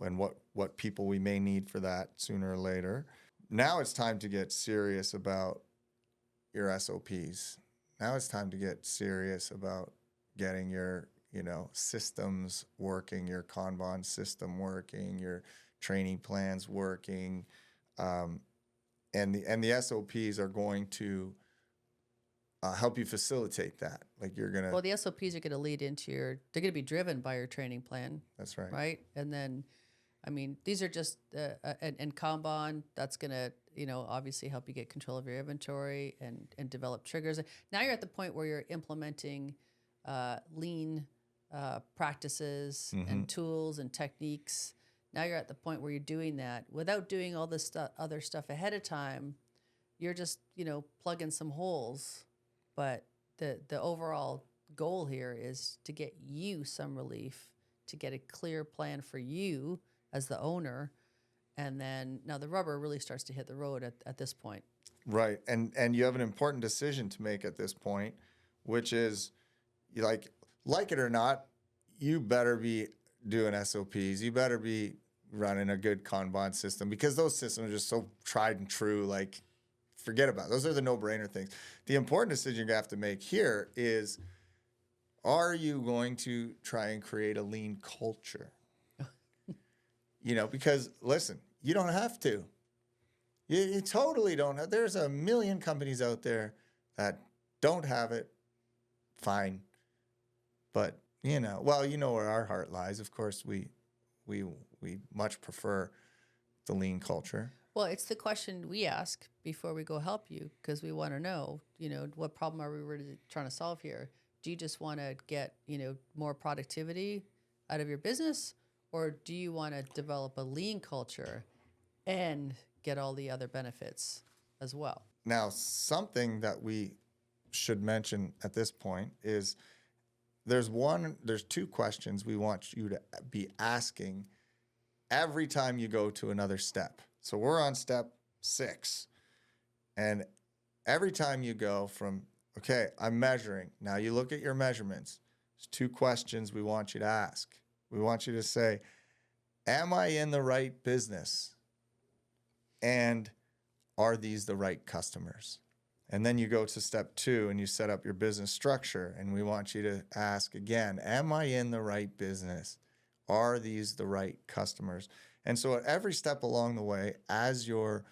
and what people we may need for that sooner or later. Now it's time to get serious about your SOPs. Now it's time to get serious about getting your, systems working, your Kanban system working, your training plans working. And the SOPs are going to help you facilitate that. Like you're going to... Well, the SOPs are going to lead into they're going to be driven by your training plan. That's right. Right? And then, these are just, and Kanban, that's going to, obviously help you get control of your inventory and develop triggers. Now you're at the point where you're implementing lean practices and tools and techniques. Now you're at the point where you're doing that without doing all this other stuff ahead of time. You're just, plugging some holes. But the overall goal here is to get you some relief, to get a clear plan for you as the owner. And then now the rubber really starts to hit the road at this point. Right. And you have an important decision to make at this point, which is you like it or not, you better be doing SOPs. You better be running a good Kanban system because those systems are just so tried and true. Like, forget about it. Those are the no-brainer things. The important decision you have to make here is, are you going to try and create a lean culture? Because listen, you don't have to. You totally don't have. There's a million companies out there that don't have it. Fine. But, where our heart lies. Of course, we much prefer the lean culture. Well, it's the question we ask before we go help you, because we want to know, what problem are we really trying to solve here? Do you just want to get, more productivity out of your business, or do you want to develop a lean culture and get all the other benefits as well? Now, something that we should mention at this point is there's two questions we want you to be asking every time you go to another step. So we're on step 6. And every time you go from, okay, I'm measuring. Now you look at your measurements. There's 2 questions we want you to ask. We want you to say, am I in the right business? And are these the right customers? And then you go to step 2 and you set up your business structure. And we want you to ask again, am I in the right business? Are these the right customers? And so at every step along the way, as you're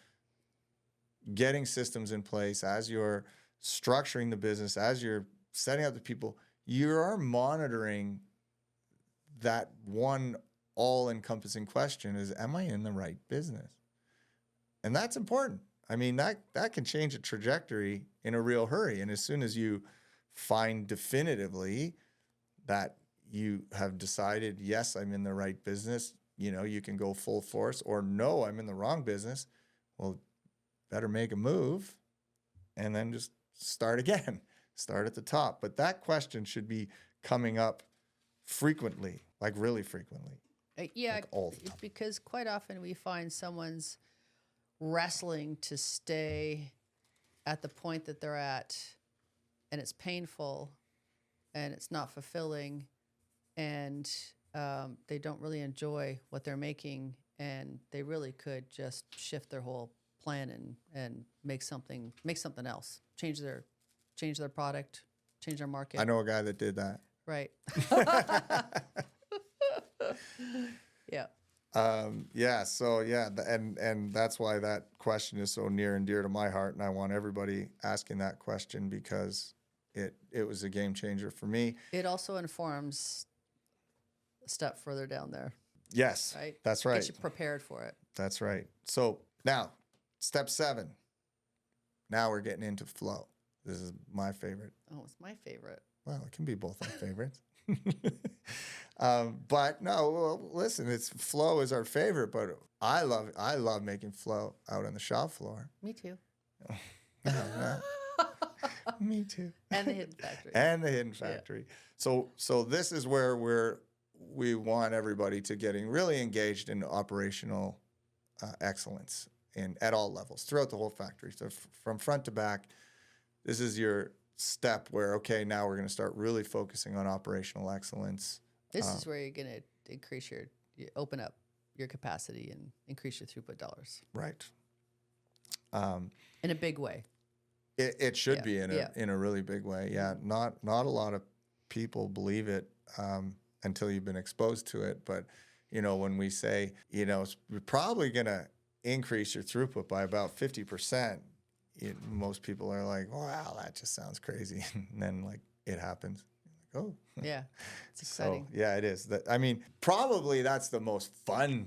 getting systems in place, as you're structuring the business, as you're setting up the people, you are monitoring that one all-encompassing question is, am I in the right business? And that's important. I mean, that can change a trajectory in a real hurry. And as soon as you find definitively that you have decided, yes, I'm in the right business, you can go full force, or no, I'm in the wrong business. Well, better make a move and then just start again, start at the top. But that question should be coming up frequently, like really frequently. Yeah, like all the time. Because quite often we find someone's wrestling to stay at the point that they're at, and it's painful and it's not fulfilling, and they don't really enjoy what they're making, and they really could just shift their whole plan and make something else, change their product, change their market. I know a guy that did that. Right. Yeah. And that's why that question is so near and dear to my heart, and I want everybody asking that question because it was a game changer for me. It also informs a step further down there. Yes, right. That's right. Get you prepared for it. That's right. So now, step 7. Now we're getting into flow. This is my favorite. Oh, it's my favorite. Well, it can be both our favorites. But no, well, listen, flow is our favorite, but I love making flow out on the shop floor. Me too. No. Me too. And the hidden factory. And the hidden factory. Yeah. So this is where we want everybody to getting really engaged in operational excellence at all levels throughout the whole factory. So from front to back, this is your step where, okay, now we're going to start really focusing on operational excellence. This is where you're going to open up your capacity and increase your throughput dollars. Right. In a big way. It should be in a really big way. Yeah. Not a lot of people believe it until you've been exposed to it. But, when we say, we're probably going to increase your throughput by about 50%, most people are like, wow, that just sounds crazy. And then it happens. Like, oh. Yeah. It's exciting. So, yeah, it is. Probably that's the most fun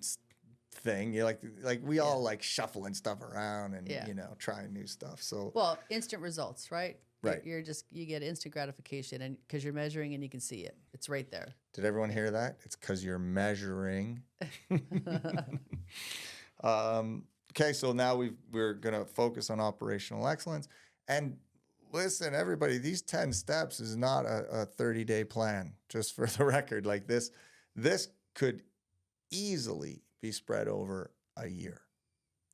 thing. You we all like shuffling stuff around and trying new stuff. So instant results, right? Right. You get instant gratification, and because you're measuring and you can see it. It's right there. Did everyone hear that? It's because you're measuring. Okay, so now we're going to focus on operational excellence. And listen, everybody, these 10 steps is not a 30-day plan, just for the record. This could easily be spread over a year.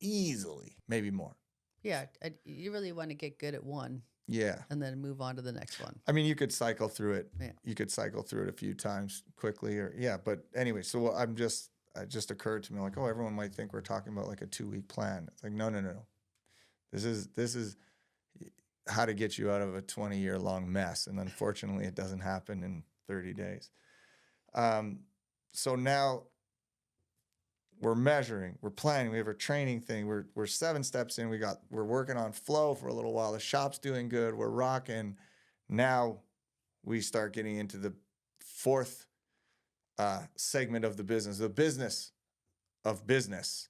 Easily, maybe more. Yeah, you really want to get good at one Yeah. and then move on to the next one. I mean, you could cycle through it. Yeah. You could cycle through it a few times quickly, or yeah. But anyway, so it just occurred to me like, oh, everyone might think we're talking about like a 2-week plan. It's like, no. This is how to get you out of a 20-year long mess, and unfortunately, it doesn't happen in 30 days. So now we're measuring, we're planning, we have a training thing. We're 7 steps in. We're working on flow for a little while. The shop's doing good. We're rocking. Now we start getting into the 4th segment of the business of business,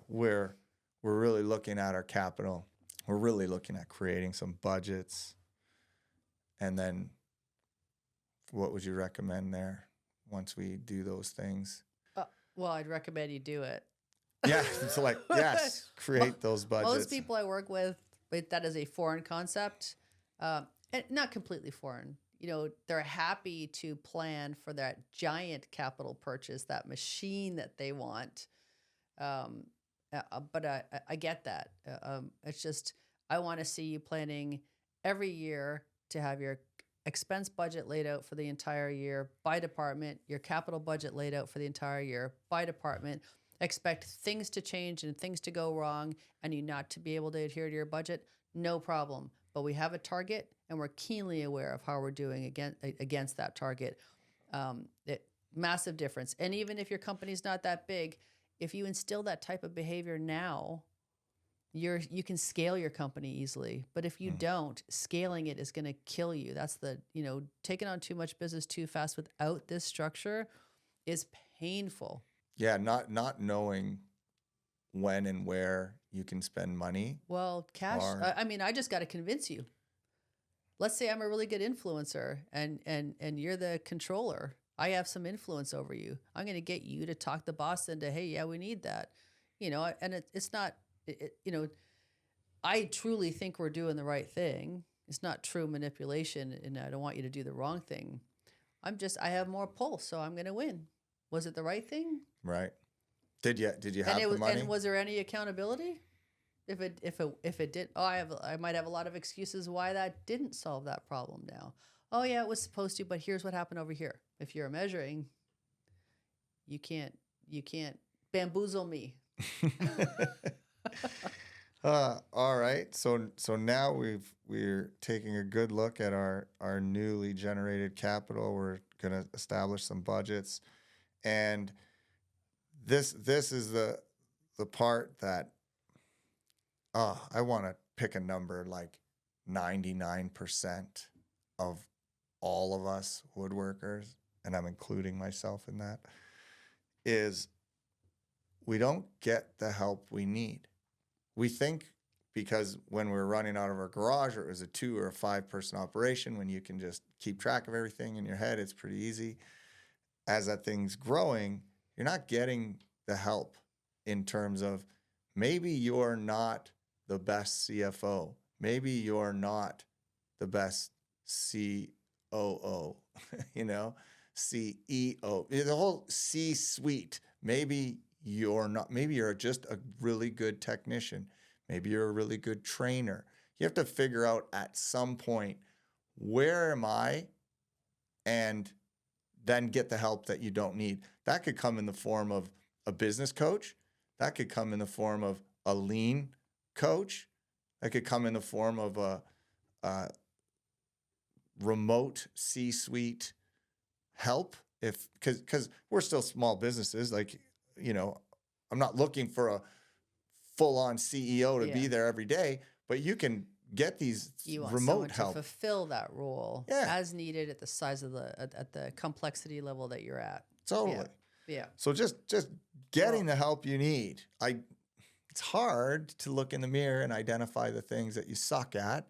where we're really looking at our capital. We're really looking at creating some budgets. And then what would you recommend there once we do those things? Well, I'd recommend you do it. Yeah, so like, yes, create those budgets. Most people I work with, that is a foreign concept, and not completely foreign. You know, they're happy to plan for that giant capital purchase, that machine that they want. But I get that. It's just, I want to see you planning every year to have your expense budget laid out for the entire year by department, your capital budget laid out for the entire year by department. Expect things to change and things to go wrong and you not to be able to adhere to your budget. No problem. But we have a target and we're keenly aware of how we're doing against that target. Massive difference. And even if your company's not that big, if you instill that type of behavior now, you can scale your company easily. But if you don't, scaling it is going to kill you. That's taking on too much business too fast without this structure is painful. Yeah, not knowing when and where you can spend money. Well, cash. I just got to convince you. Let's say I'm a really good influencer and you're the controller. I have some influence over you. I'm going to get you to talk the boss into, hey, yeah, we need that. And it's not, I truly think we're doing the right thing. It's not true manipulation, and I don't want you to do the wrong thing. I have more pull, so I'm going to win. Was it the right thing? Right. Did you have the money? And was there any accountability? If it did, I might have a lot of excuses why that didn't solve that problem now. Oh yeah, it was supposed to, but here's what happened over here. If you're measuring, you can't bamboozle me. All right. So now we're taking a good look at our newly generated capital. We're going to establish some budgets, and this is the part that I want to pick a number like 99% of all of us woodworkers, and I'm including myself in that, is we don't get the help we need. We think because when we're running out of our garage, or it was a 2 or a 5 person operation, when you can just keep track of everything in your head, it's pretty easy. As that thing's growing, you're not getting the help in terms of maybe you're not the best CFO. Maybe you're not the best COO, CEO, the whole C-suite. Maybe you're not. Maybe you're just a really good technician. Maybe you're a really good trainer. You have to figure out at some point, where am I? And then get the help that you don't need. That could come in the form of a business coach. That could come in the form of a lean coach. That could come in the form of a remote C-suite help. Because we're still small businesses. Like, I'm not looking for a full-on CEO to be there every day, but you can get these remote help to fulfill that role as needed at the size of at the complexity level that you're at. Totally. Yeah. So just getting the help you need. It's hard to look in the mirror and identify the things that you suck at,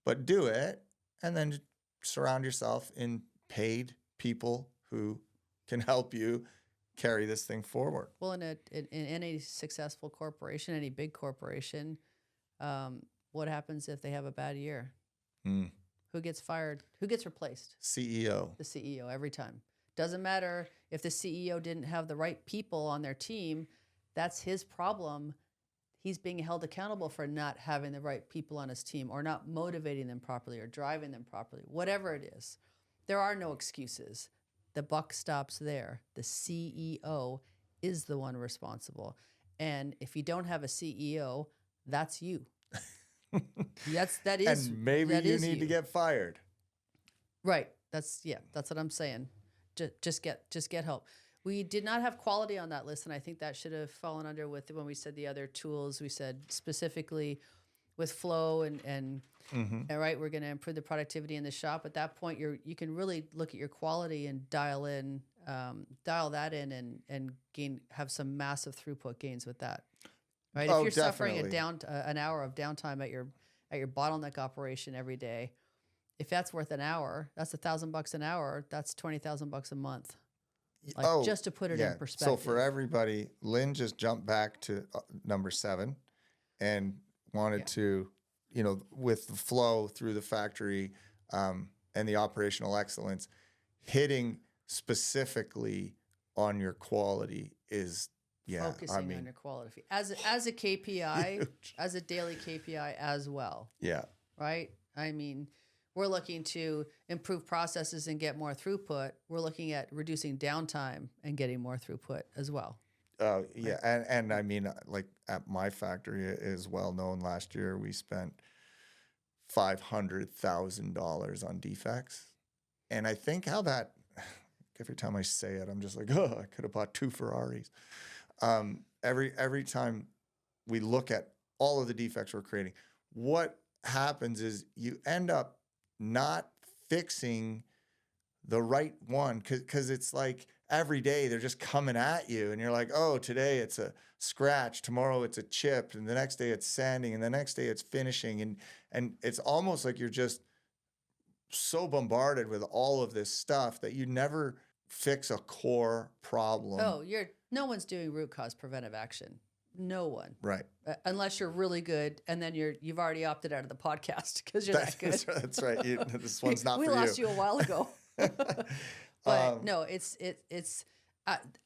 but do it, and then surround yourself in paid people who can help you carry this thing forward. Well, in any successful corporation, any big corporation, what happens if they have a bad year? Who gets fired? Who gets replaced? CEO. The CEO every time. Doesn't matter if the CEO didn't have the right people on their team. That's his problem. he's being held accountable for not having the right people on his team or not motivating them properly or driving them properly, whatever it is. There are no excuses. The buck stops there. The CEO is the one responsible. And if you don't have a CEO, that's you. That is. And maybe that you is need to get fired. Right. That's what I'm saying. Just get help. We did not have quality on that list, and I think that should have fallen under with when we said the other tools. We said specifically with flow and right, we're going to improve the productivity in the shop. At that point, you can really look at your quality and dial that in and have some massive throughput gains with that. Right. Oh, if you're suffering definitely. an hour of downtime at your bottleneck operation every day, if that's worth an hour, that's $1,000 an hour. That's $20,000 a month. Just to put it in perspective. So for everybody, Lynn just jumped back to number 7 and wanted to, with the flow through the factory and the operational excellence, hitting specifically on your quality is, focusing on your quality as a KPI, as a daily KPI as well. Yeah. Right. I mean, we're looking to improve processes and get more throughput. We're looking at reducing downtime and getting more throughput as well. Yeah. And I mean, like at my factory is well known, last year we spent $500,000 on defects. And I think how that, every time I say it, I'm just like, oh, I could have bought 2 Ferraris. Every time we look at all of the defects we're creating, what happens is you end up not fixing the right one because it's like every day they're just coming at you and you're like, oh, today it's a scratch, tomorrow it's a chip, and the next day it's sanding, and the next day it's finishing, and it's almost like you're just so bombarded with all of this stuff that you never fix a core problem. Oh, no one's doing root cause preventive action. No one. Right. Unless you're really good, and then you've already opted out of the podcast because you're that good. That's right. This one's not for you. We lost you a while ago. But no, it's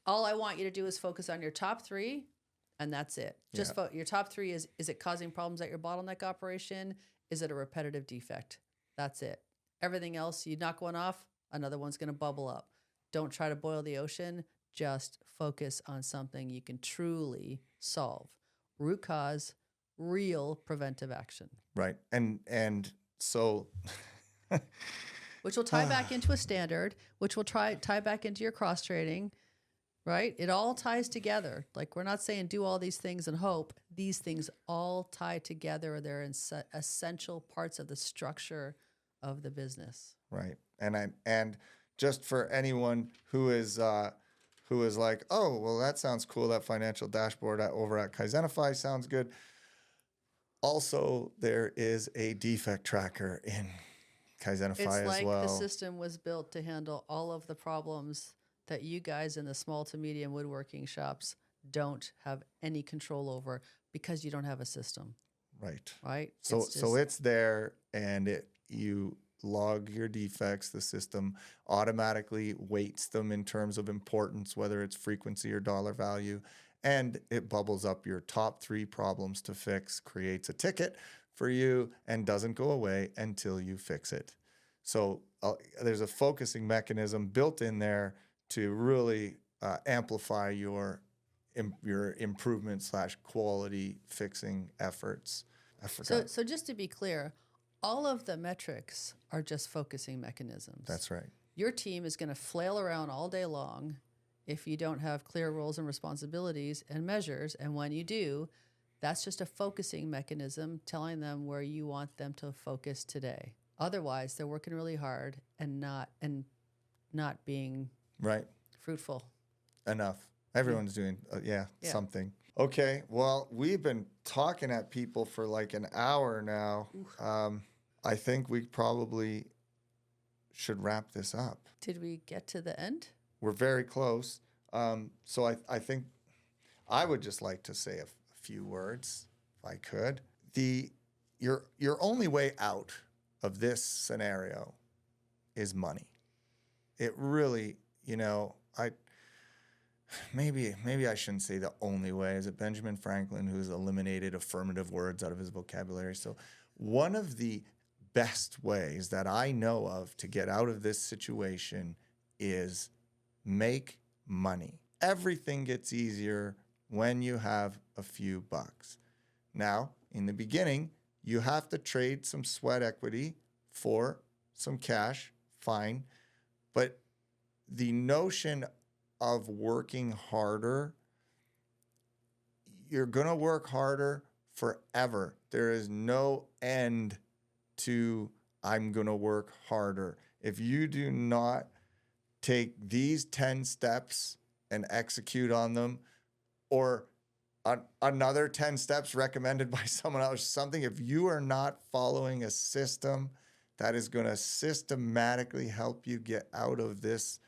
all I want you to do is focus on your top 3, and that's it. Just your top 3 is it causing problems at your bottleneck operation? Is it a repetitive defect? That's it. Everything else, you knock one off, another one's going to bubble up. Don't try to boil the ocean. Just focus on something you can truly solve. Root cause, real preventive action. Right. And so which will tie back into a standard, which will tie back into your cross training, right? It all ties together. Like, we're not saying do all these things and hope. These things all tie together. They're essential parts of the structure of the business. Right. And just for anyone who is like, oh, well, that sounds cool. That financial dashboard over at Kaizenify sounds good. Also, there is a defect tracker in Kaizenify as well. It's like the system was built to handle all of the problems that you guys in the small to medium woodworking shops don't have any control over because you don't have a system. Right. Right. So it's there, and you log your defects. The system automatically weights them in terms of importance, whether it's frequency or dollar value, and it bubbles up your top 3 problems to fix, creates a ticket for you, and doesn't go away until you fix it. So there's a focusing mechanism built in there to really amplify your improvement / quality fixing efforts. So just to be clear, all of the metrics are just focusing mechanisms. That's right. Your team is going to flail around all day long if you don't have clear roles and responsibilities and measures. And when you do, that's just a focusing mechanism telling them where you want them to focus today. Otherwise, they're working really hard and not being right fruitful enough. Everyone's doing something. Okay, well, we've been talking at people for like an hour now. I think we probably should wrap this up. Did we get to the end? We're very close. So I think I would just like to say a few words, if I could. Your only way out of this scenario is money. It really, maybe I shouldn't say the only way. Is it Benjamin Franklin who's eliminated affirmative words out of his vocabulary? So one of the best ways that I know of to get out of this situation is make money. Everything gets easier when you have a few bucks. Now, in the beginning, you have to trade some sweat equity for some cash, fine. But the notion of working harder, you're going to work harder forever. There is no end to I'm going to work harder. If you do not take these 10 steps and execute on them, or another 10 steps recommended by someone else, something, if you are not following a system that is going to systematically help you get out of this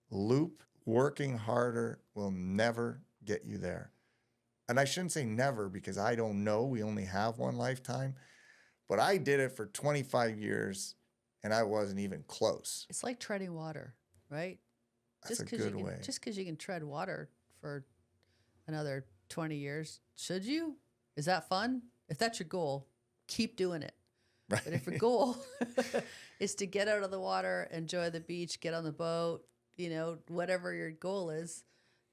loop, working harder will never get you there. And I shouldn't say never because I don't know. We only have one lifetime. But I did it for 25 years and I wasn't even close. It's like treading water, right? That's a good way. Just because you can tread water for another 20 years, should you? Is that fun? If that's your goal, keep doing it. Right. But if your goal is to get out of the water, enjoy the beach, get on the boat, whatever your goal is,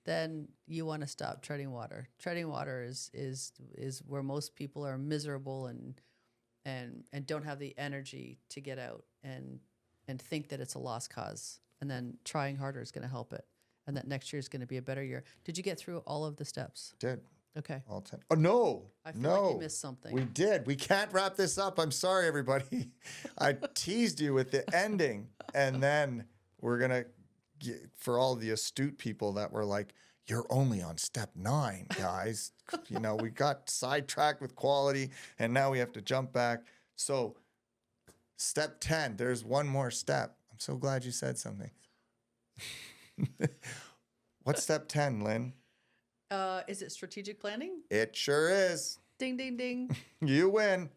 then you want to stop treading water. Treading water is where most people are miserable and don't have the energy to get out and think that it's a lost cause. And then trying harder is going to help it. And that next year is going to be a better year. Did you get through all of the steps? Did. Okay. All 10. Oh, no. I feel like you missed something. We did. We can't wrap this up. I'm sorry, everybody. I teased you with the ending. And then we're going to, for all the astute people that were like, you're only on step 9, guys. We got sidetracked with quality, and now we have to jump back. So step 10, there's one more step. I'm so glad you said something. What's step 10, Lynn? Is it strategic planning? It sure is. Ding, ding, ding. You win.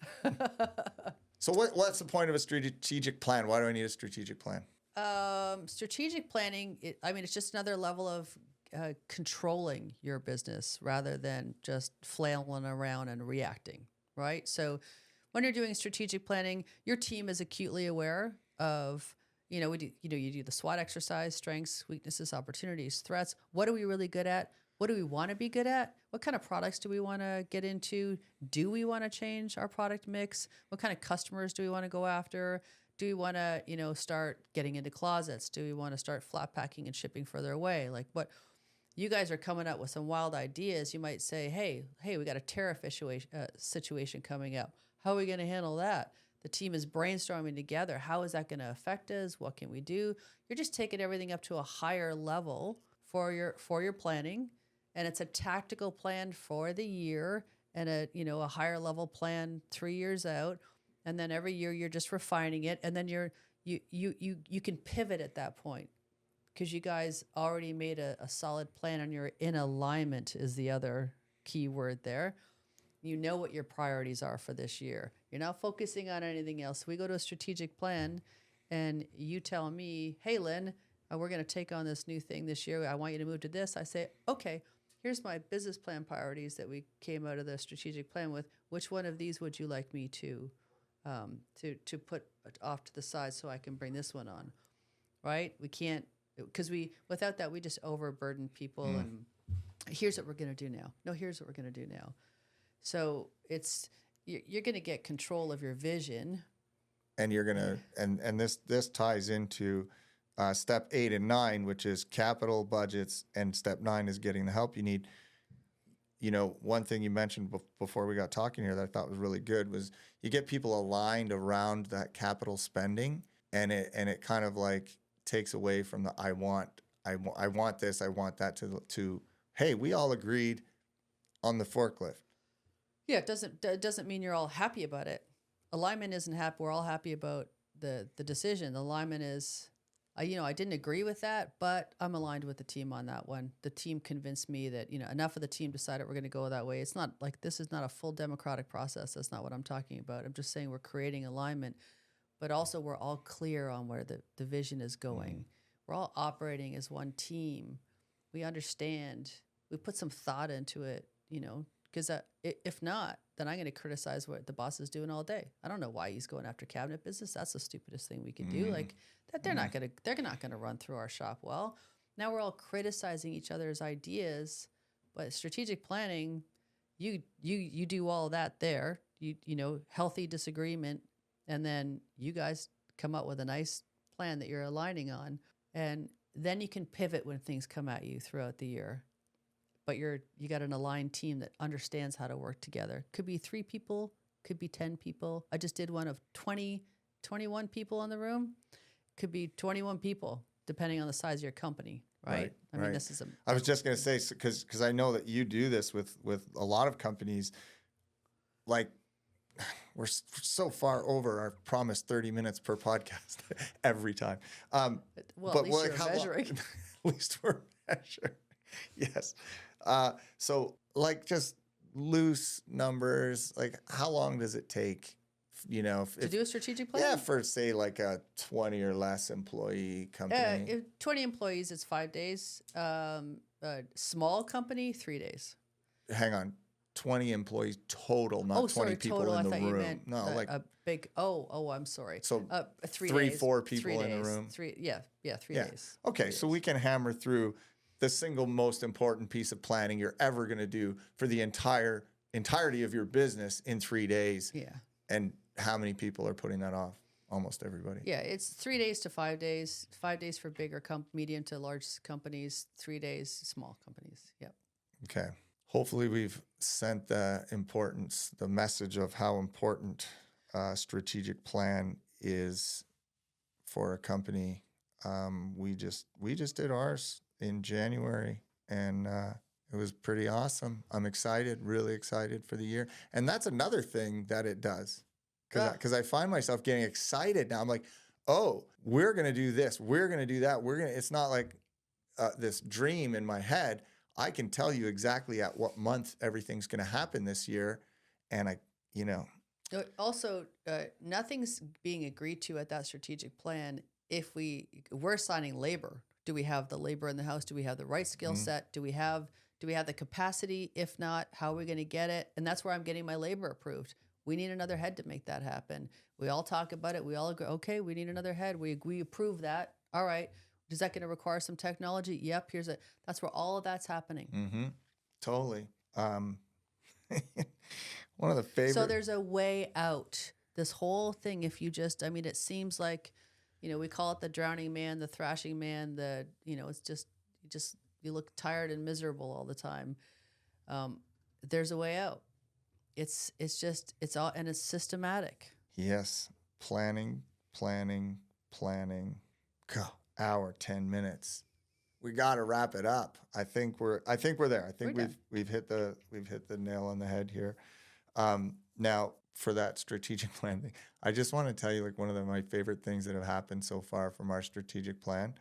So what's the point of a strategic plan? Why do I need a strategic plan? Strategic planning, it's just another level of controlling your business rather than just flailing around and reacting, right? So when you're doing strategic planning, your team is acutely aware of, you do the SWOT exercise, strengths, weaknesses, opportunities, threats. What are we really good at? What do we want to be good at? What kind of products do we want to get into? Do we want to change our product mix? What kind of customers do we want to go after? Do we want to, start getting into closets? Do we want to start flat packing and shipping further away? Like what you guys are coming up with some wild ideas. You might say, hey, we got a tariff situation coming up. How are we going to handle that? The team is brainstorming together. How is that going to affect us? What can we do? You're just taking everything up to a higher level for your planning. And it's a tactical plan for the year and a higher level plan 3 years out. And then every year you're just refining it. And then you can pivot at that point because you guys already made a solid plan and you're in alignment is the other key word there. You know what your priorities are for this year. You're not focusing on anything else. We go to a strategic plan and you tell me, hey, Lynn, we're going to take on this new thing this year. I want you to move to this. I say, okay, here's my business plan priorities that we came out of the strategic plan with. Which one of these would you like me to put off to the side so I can bring this one on, right? We can't, because without that, we just overburden people and here's what we're going to do now. No, here's what we're going to do now. So you're going to get control of your vision. And you're going to, and this ties into step 8 and 9, which is capital budgets. And step 9 is getting the help you need. One thing you mentioned before we got talking here that I thought was really good was you get people aligned around that capital spending, and it kind of like takes away from the I want this, I want that to hey, we all agreed on the forklift. Yeah, it doesn't mean you're all happy about it. Alignment isn't happy. We're all happy about the decision. The alignment is, I didn't agree with that, but I'm aligned with the team on that one. The team convinced me that, enough of the team decided we're going to go that way. It's not like this is not a full democratic process. That's not what I'm talking about. I'm just saying we're creating alignment, but also we're all clear on where the vision is going. We're all operating as one team. we understand, we put some thought into it, because if not, then I'm going to criticize what the boss is doing all day. I don't know why he's going after cabinet business. That's the stupidest thing we could do. Like that, they're not going to run through our shop well. Now we're all criticizing each other's ideas, but strategic planning, you do all that there. Healthy disagreement, and then you guys come up with a nice plan that you're aligning on, and then you can pivot when things come at you throughout the year. But you got an aligned team that understands how to work together. Could be 3 people, could be 10 people. I just did one of 21 people in the room. Could be 21 people, depending on the size of your company, right? I mean, this is I was just going to say, because I know that you do this with a lot of companies. Like, we're so far over our promised 30 minutes per podcast every time. Well, but at least you're measuring. At least we're measuring. Yes. So like just loose numbers, like how long does it take, to do a strategic plan? Yeah, for say like a 20 or less employee company. If 20 employees, it's 5 days. Small company, 3 days. Hang on. 20 employees total, not 20 people total. in the I thought room. You meant like a big. I'm sorry. So 3 3, days, 4 people 3 in days, a room. 3 days. Okay, 3 so days. we can hammer through the single most important piece of planning you're ever going to do for the entirety of your business in 3 days. Yeah. And how many people are putting that off? Almost everybody. Yeah, it's 3 days to 5 days. 5 days for bigger medium to large companies. 3 days small companies. Yep. Okay. Hopefully we've sent the message of how important strategic plan is for a company. We just did ours in January, and it was pretty awesome. I'm excited, really excited for the year. And that's another thing that it does, because I find myself getting excited now. I'm like, oh, we're going to do this. We're going to do that. It's not like this dream in my head. I can tell you exactly at what month everything's going to happen this year. And Also, nothing's being agreed to at that strategic plan if we're assigning labor. Do we have the labor in the house? Do we have the right skill set? Do we have the capacity? If not, how are we going to get it? And that's where I'm getting my labor approved. We need another head to make that happen. We all talk about it. We all agree, okay, we need another head. We approve that. All right. Is that going to require some technology? Yep. That's where all of that's happening. Mm-hmm. Totally. One of the favorite. So there's a way out. This whole thing, if you it seems like, we call it the drowning man, the thrashing man, it's just you look tired and miserable all the time. There's a way out. It's all, and it's systematic. Yes. Planning. Go. Hour, 10 minutes. We got to wrap it up. I think we're there. I think we've hit the nail on the head here. Now for that strategic plan thing, I just want to tell you, like, one of my favorite things that have happened so far from our strategic plan.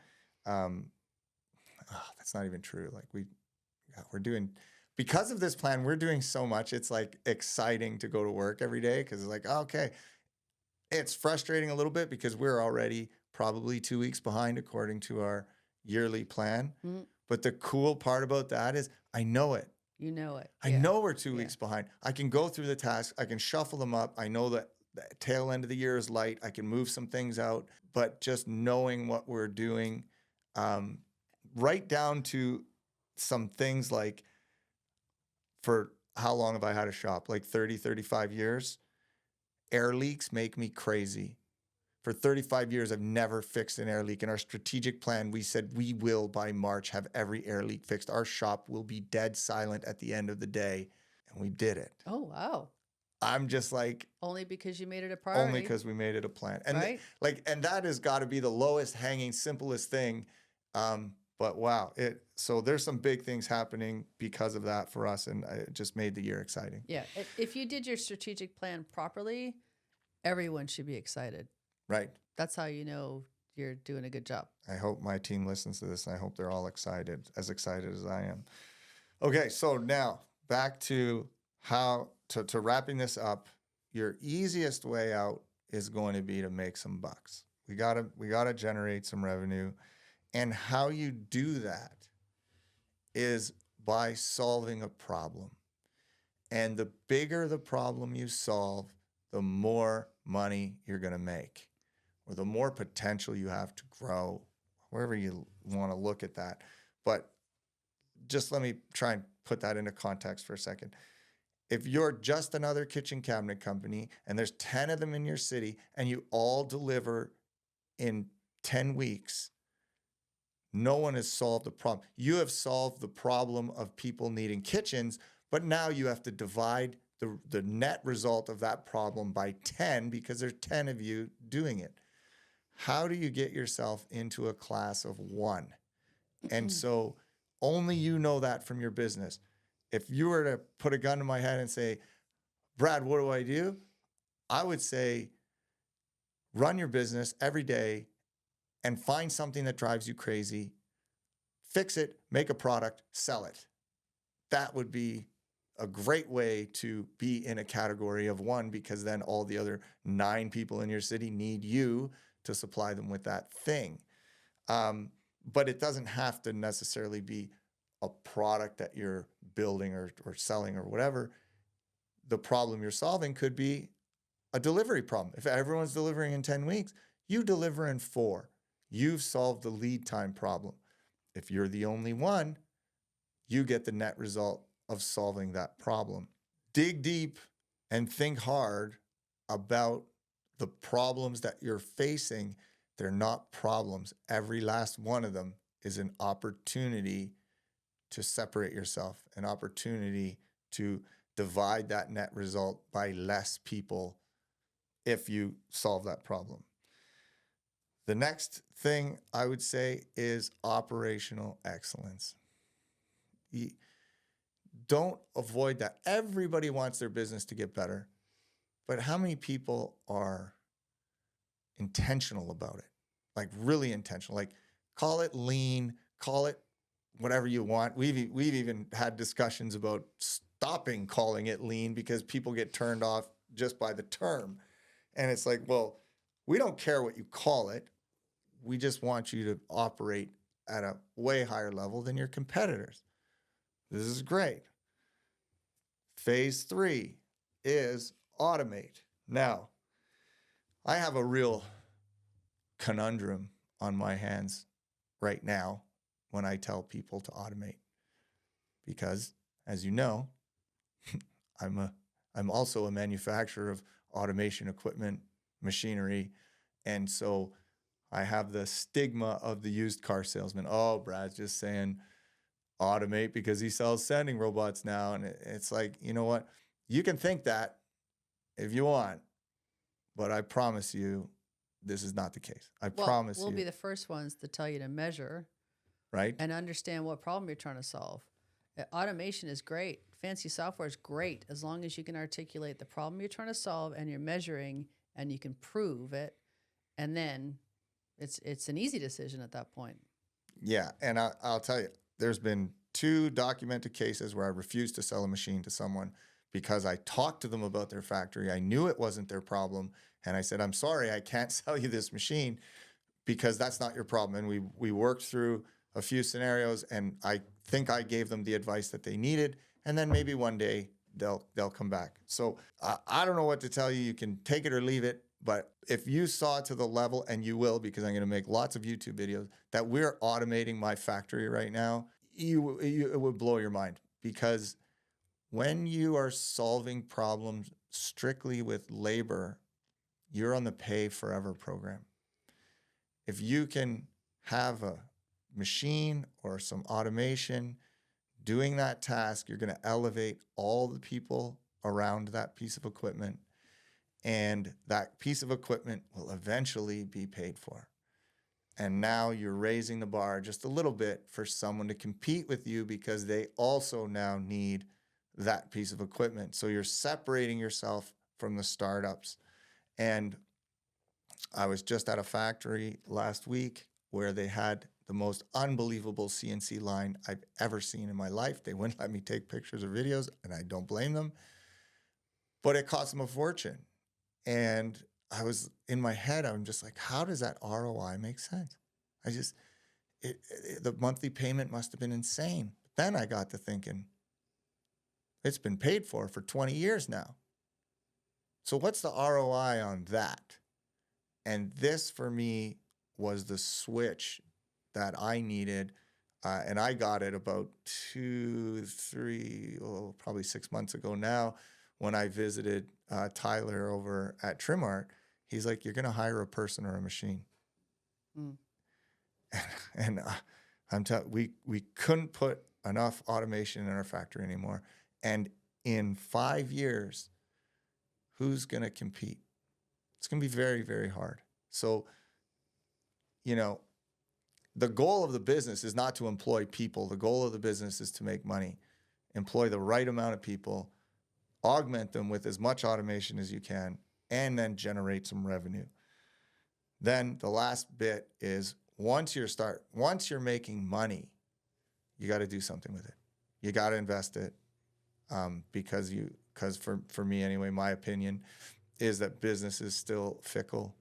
That's not even true. Like we're doing, because of this plan, we're doing so much. It's like exciting to go to work every day, because it's like, okay, it's frustrating a little bit because we're already probably 2 weeks behind according to our yearly plan. Mm-hmm. But the cool part about that is I know it. You know it. I know we're 2 weeks behind. I can go through the tasks. I can shuffle them up. I know that the tail end of the year is light. I can move some things out. But just knowing what we're doing, right down to some things like, for how long have I had a shop? Like 30, 35 years. Air leaks make me crazy. For 35 years, I've never fixed an air leak. In our strategic plan, we said we will, by March, have every air leak fixed. Our shop will be dead silent at the end of the day. And we did it. Oh, wow. I'm just like... Only because you made it a priority. Only because we made it a plan. And right? And that has got to be the lowest hanging, simplest thing. But wow, so there's some big things happening because of that for us. And it just made the year exciting. Yeah. If you did your strategic plan properly, everyone should be excited. Right. That's how you know you're doing a good job. I hope my team listens to this, and I hope they're all excited as I am. Okay, so now back to how to wrapping this up. Your easiest way out is going to be to make some bucks. We gotta generate some revenue, and how you do that is by solving a problem. And the bigger the problem you solve, the more money you're going to make, or the more potential you have to grow, wherever you want to look at that. But just let me try and put that into context for a second. If you're just another kitchen cabinet company and there's 10 of them in your city and you all deliver in 10 weeks, no one has solved the problem. You have solved the problem of people needing kitchens, but now you have to divide the net result of that problem by 10 because there's 10 of you doing it. How do you get yourself into a class of one? And so only you know that from your business. If you were to put a gun to my head and say, Brad, what do? I would say, run your business every day and find something that drives you crazy, fix it, make a product, sell it. That would be a great way to be in a category of one, because then all the other 9 people in your city need you to supply them with that thing. But it doesn't have to necessarily be a product that you're building or selling or whatever. The problem you're solving could be a delivery problem. If everyone's delivering in 10 weeks, you deliver in 4. You've solved the lead time problem. If you're the only one, you get the net result of solving that problem. Dig deep and think hard about the problems that you're facing. They're not problems. Every last one of them is an opportunity to separate yourself, an opportunity to divide that net result by less people if you solve that problem. The next thing I would say is operational excellence. Don't avoid that. Everybody wants their business to get better, but how many people are intentional about it? Like really intentional, like call it lean, call it whatever you want. We've even had discussions about stopping calling it lean because people get turned off just by the term. And it's like, well, we don't care what you call it. We just want you to operate at a way higher level than your competitors. This is great. Phase 3 is automate. Now, I have a real conundrum on my hands right now when I tell people to automate, because, as you know, I'm also a manufacturer of automation equipment, machinery, and so I have the stigma of the used car salesman. Oh, Brad's just saying automate because he sells sanding robots now. And it's like, you know what? You can think that if you want, but I promise you, this is not the case. I promise you. We'll be the first ones to tell you to measure, right? And understand what problem you're trying to solve. Automation is great. Fancy software is great as long as you can articulate the problem you're trying to solve and you're measuring and you can prove it. And then it's an easy decision at that point. Yeah. And I'll tell you, there's been 2 documented cases where I refused to sell a machine to someone because I talked to them about their factory. I knew it wasn't their problem. And I said, I'm sorry, I can't sell you this machine because that's not your problem. And we worked through a few scenarios, and I think I gave them the advice that they needed. And then maybe one day they'll come back. So I don't know what to tell you. You can take it or leave it. But if you saw to the level, and you will, because I'm going to make lots of YouTube videos, that we're automating my factory right now, it would blow your mind. Because when you are solving problems strictly with labor, you're on the pay forever program. If you can have a machine or some automation doing that task, you're going to elevate all the people around that piece of equipment, and that piece of equipment will eventually be paid for. And now you're raising the bar just a little bit for someone to compete with you because they also now need that piece of equipment. So you're separating yourself from the startups. And I was just at a factory last week where they had the most unbelievable CNC line I've ever seen in my life. They wouldn't let me take pictures or videos, and I don't blame them. But it cost them a fortune. And I was in my head, I'm just like, how does that ROI make sense? The monthly payment must have been insane. Then I got to thinking, it's been paid for 20 years now. So what's the ROI on that? And this for me was the switch that I needed. And I got it about probably 6 months ago now when I visited Tyler over at Trimart. He's like, you're going to hire a person or a machine. Mm. And we couldn't put enough automation in our factory anymore. And in 5 years, who's going to compete? It's going to be very, very hard. So, you know, the goal of the business is not to employ people. The goal of the business is to make money. Employ the right amount of people, augment them with as much automation as you can, and then generate some revenue. Then the last bit is once you're making money, you got to do something with it. You got to invest it. Because for me anyway, my opinion is that business is still fickle.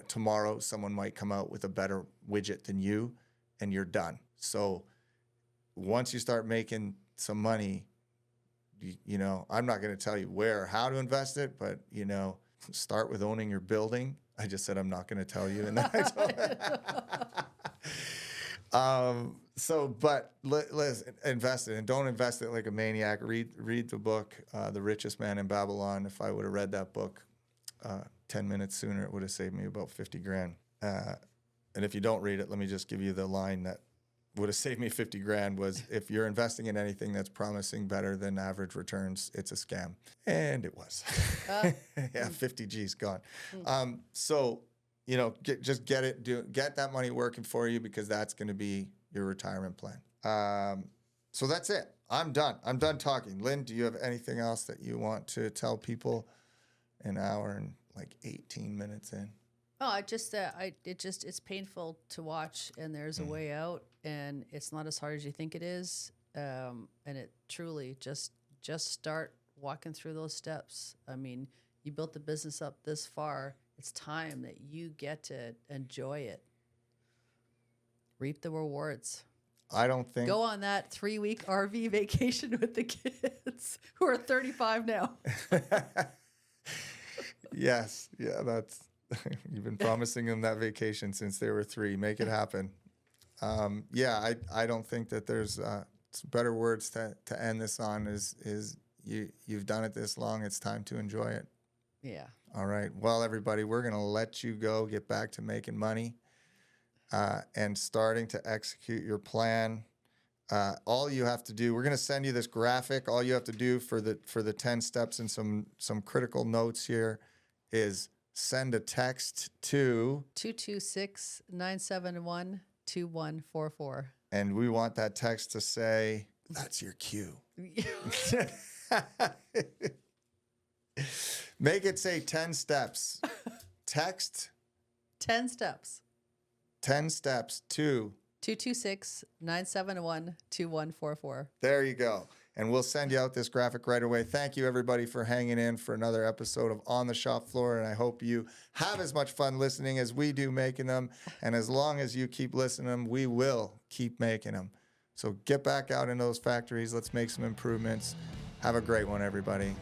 Tomorrow, someone might come out with a better widget than you, and you're done. So once you start making some money, you know, I'm not going to tell you where or how to invest it, but, you know, start with owning your building. I just said I'm not going to tell you. And then but let's invest it, and don't invest it like a maniac. Read the book, The Richest Man in Babylon. If I would have read that book 10 minutes sooner, it would have saved me about 50 grand. And if you don't read it, let me just give you the line that would have saved me 50 grand was, if you're investing in anything that's promising better than average returns, it's a scam. And it was. Yeah, 50 G's gone. So, you know, get that money working for you, because that's going to be your retirement plan. So that's it. I'm done. I'm done talking. Lynn, do you have anything else that you want to tell people an hour and like 18 minutes in? Oh, it's painful to watch, and there's a way out, and it's not as hard as you think it is. And it truly just start walking through those steps. I mean, you built the business up this far. It's time that you get to enjoy it. Reap the rewards. I don't think... Go on that 3-week RV vacation with the kids who are 35 now. Yes. Yeah, that's... You've been promising them that vacation since they were 3. Make it happen. Yeah, I don't think that there's better words to end this on is you've done it this long. It's time to enjoy it. Yeah. All right. Well, everybody, we're going to let you go, get back to making money and starting to execute your plan. All you have to do, we're going to send you this graphic. All you have to do for the 10 steps and some critical notes here is send a text to 226-971-2144. And we want that text to say, that's your cue. Make it say 10 steps. Text 10 steps. 10 steps to 226-971-2144. There you go. And we'll send you out this graphic right away. Thank you, everybody, for hanging in for another episode of On the Shop Floor. And I hope you have as much fun listening as we do making them. And as long as you keep listening, we will keep making them. So get back out in those factories. Let's make some improvements. Have a great one, everybody.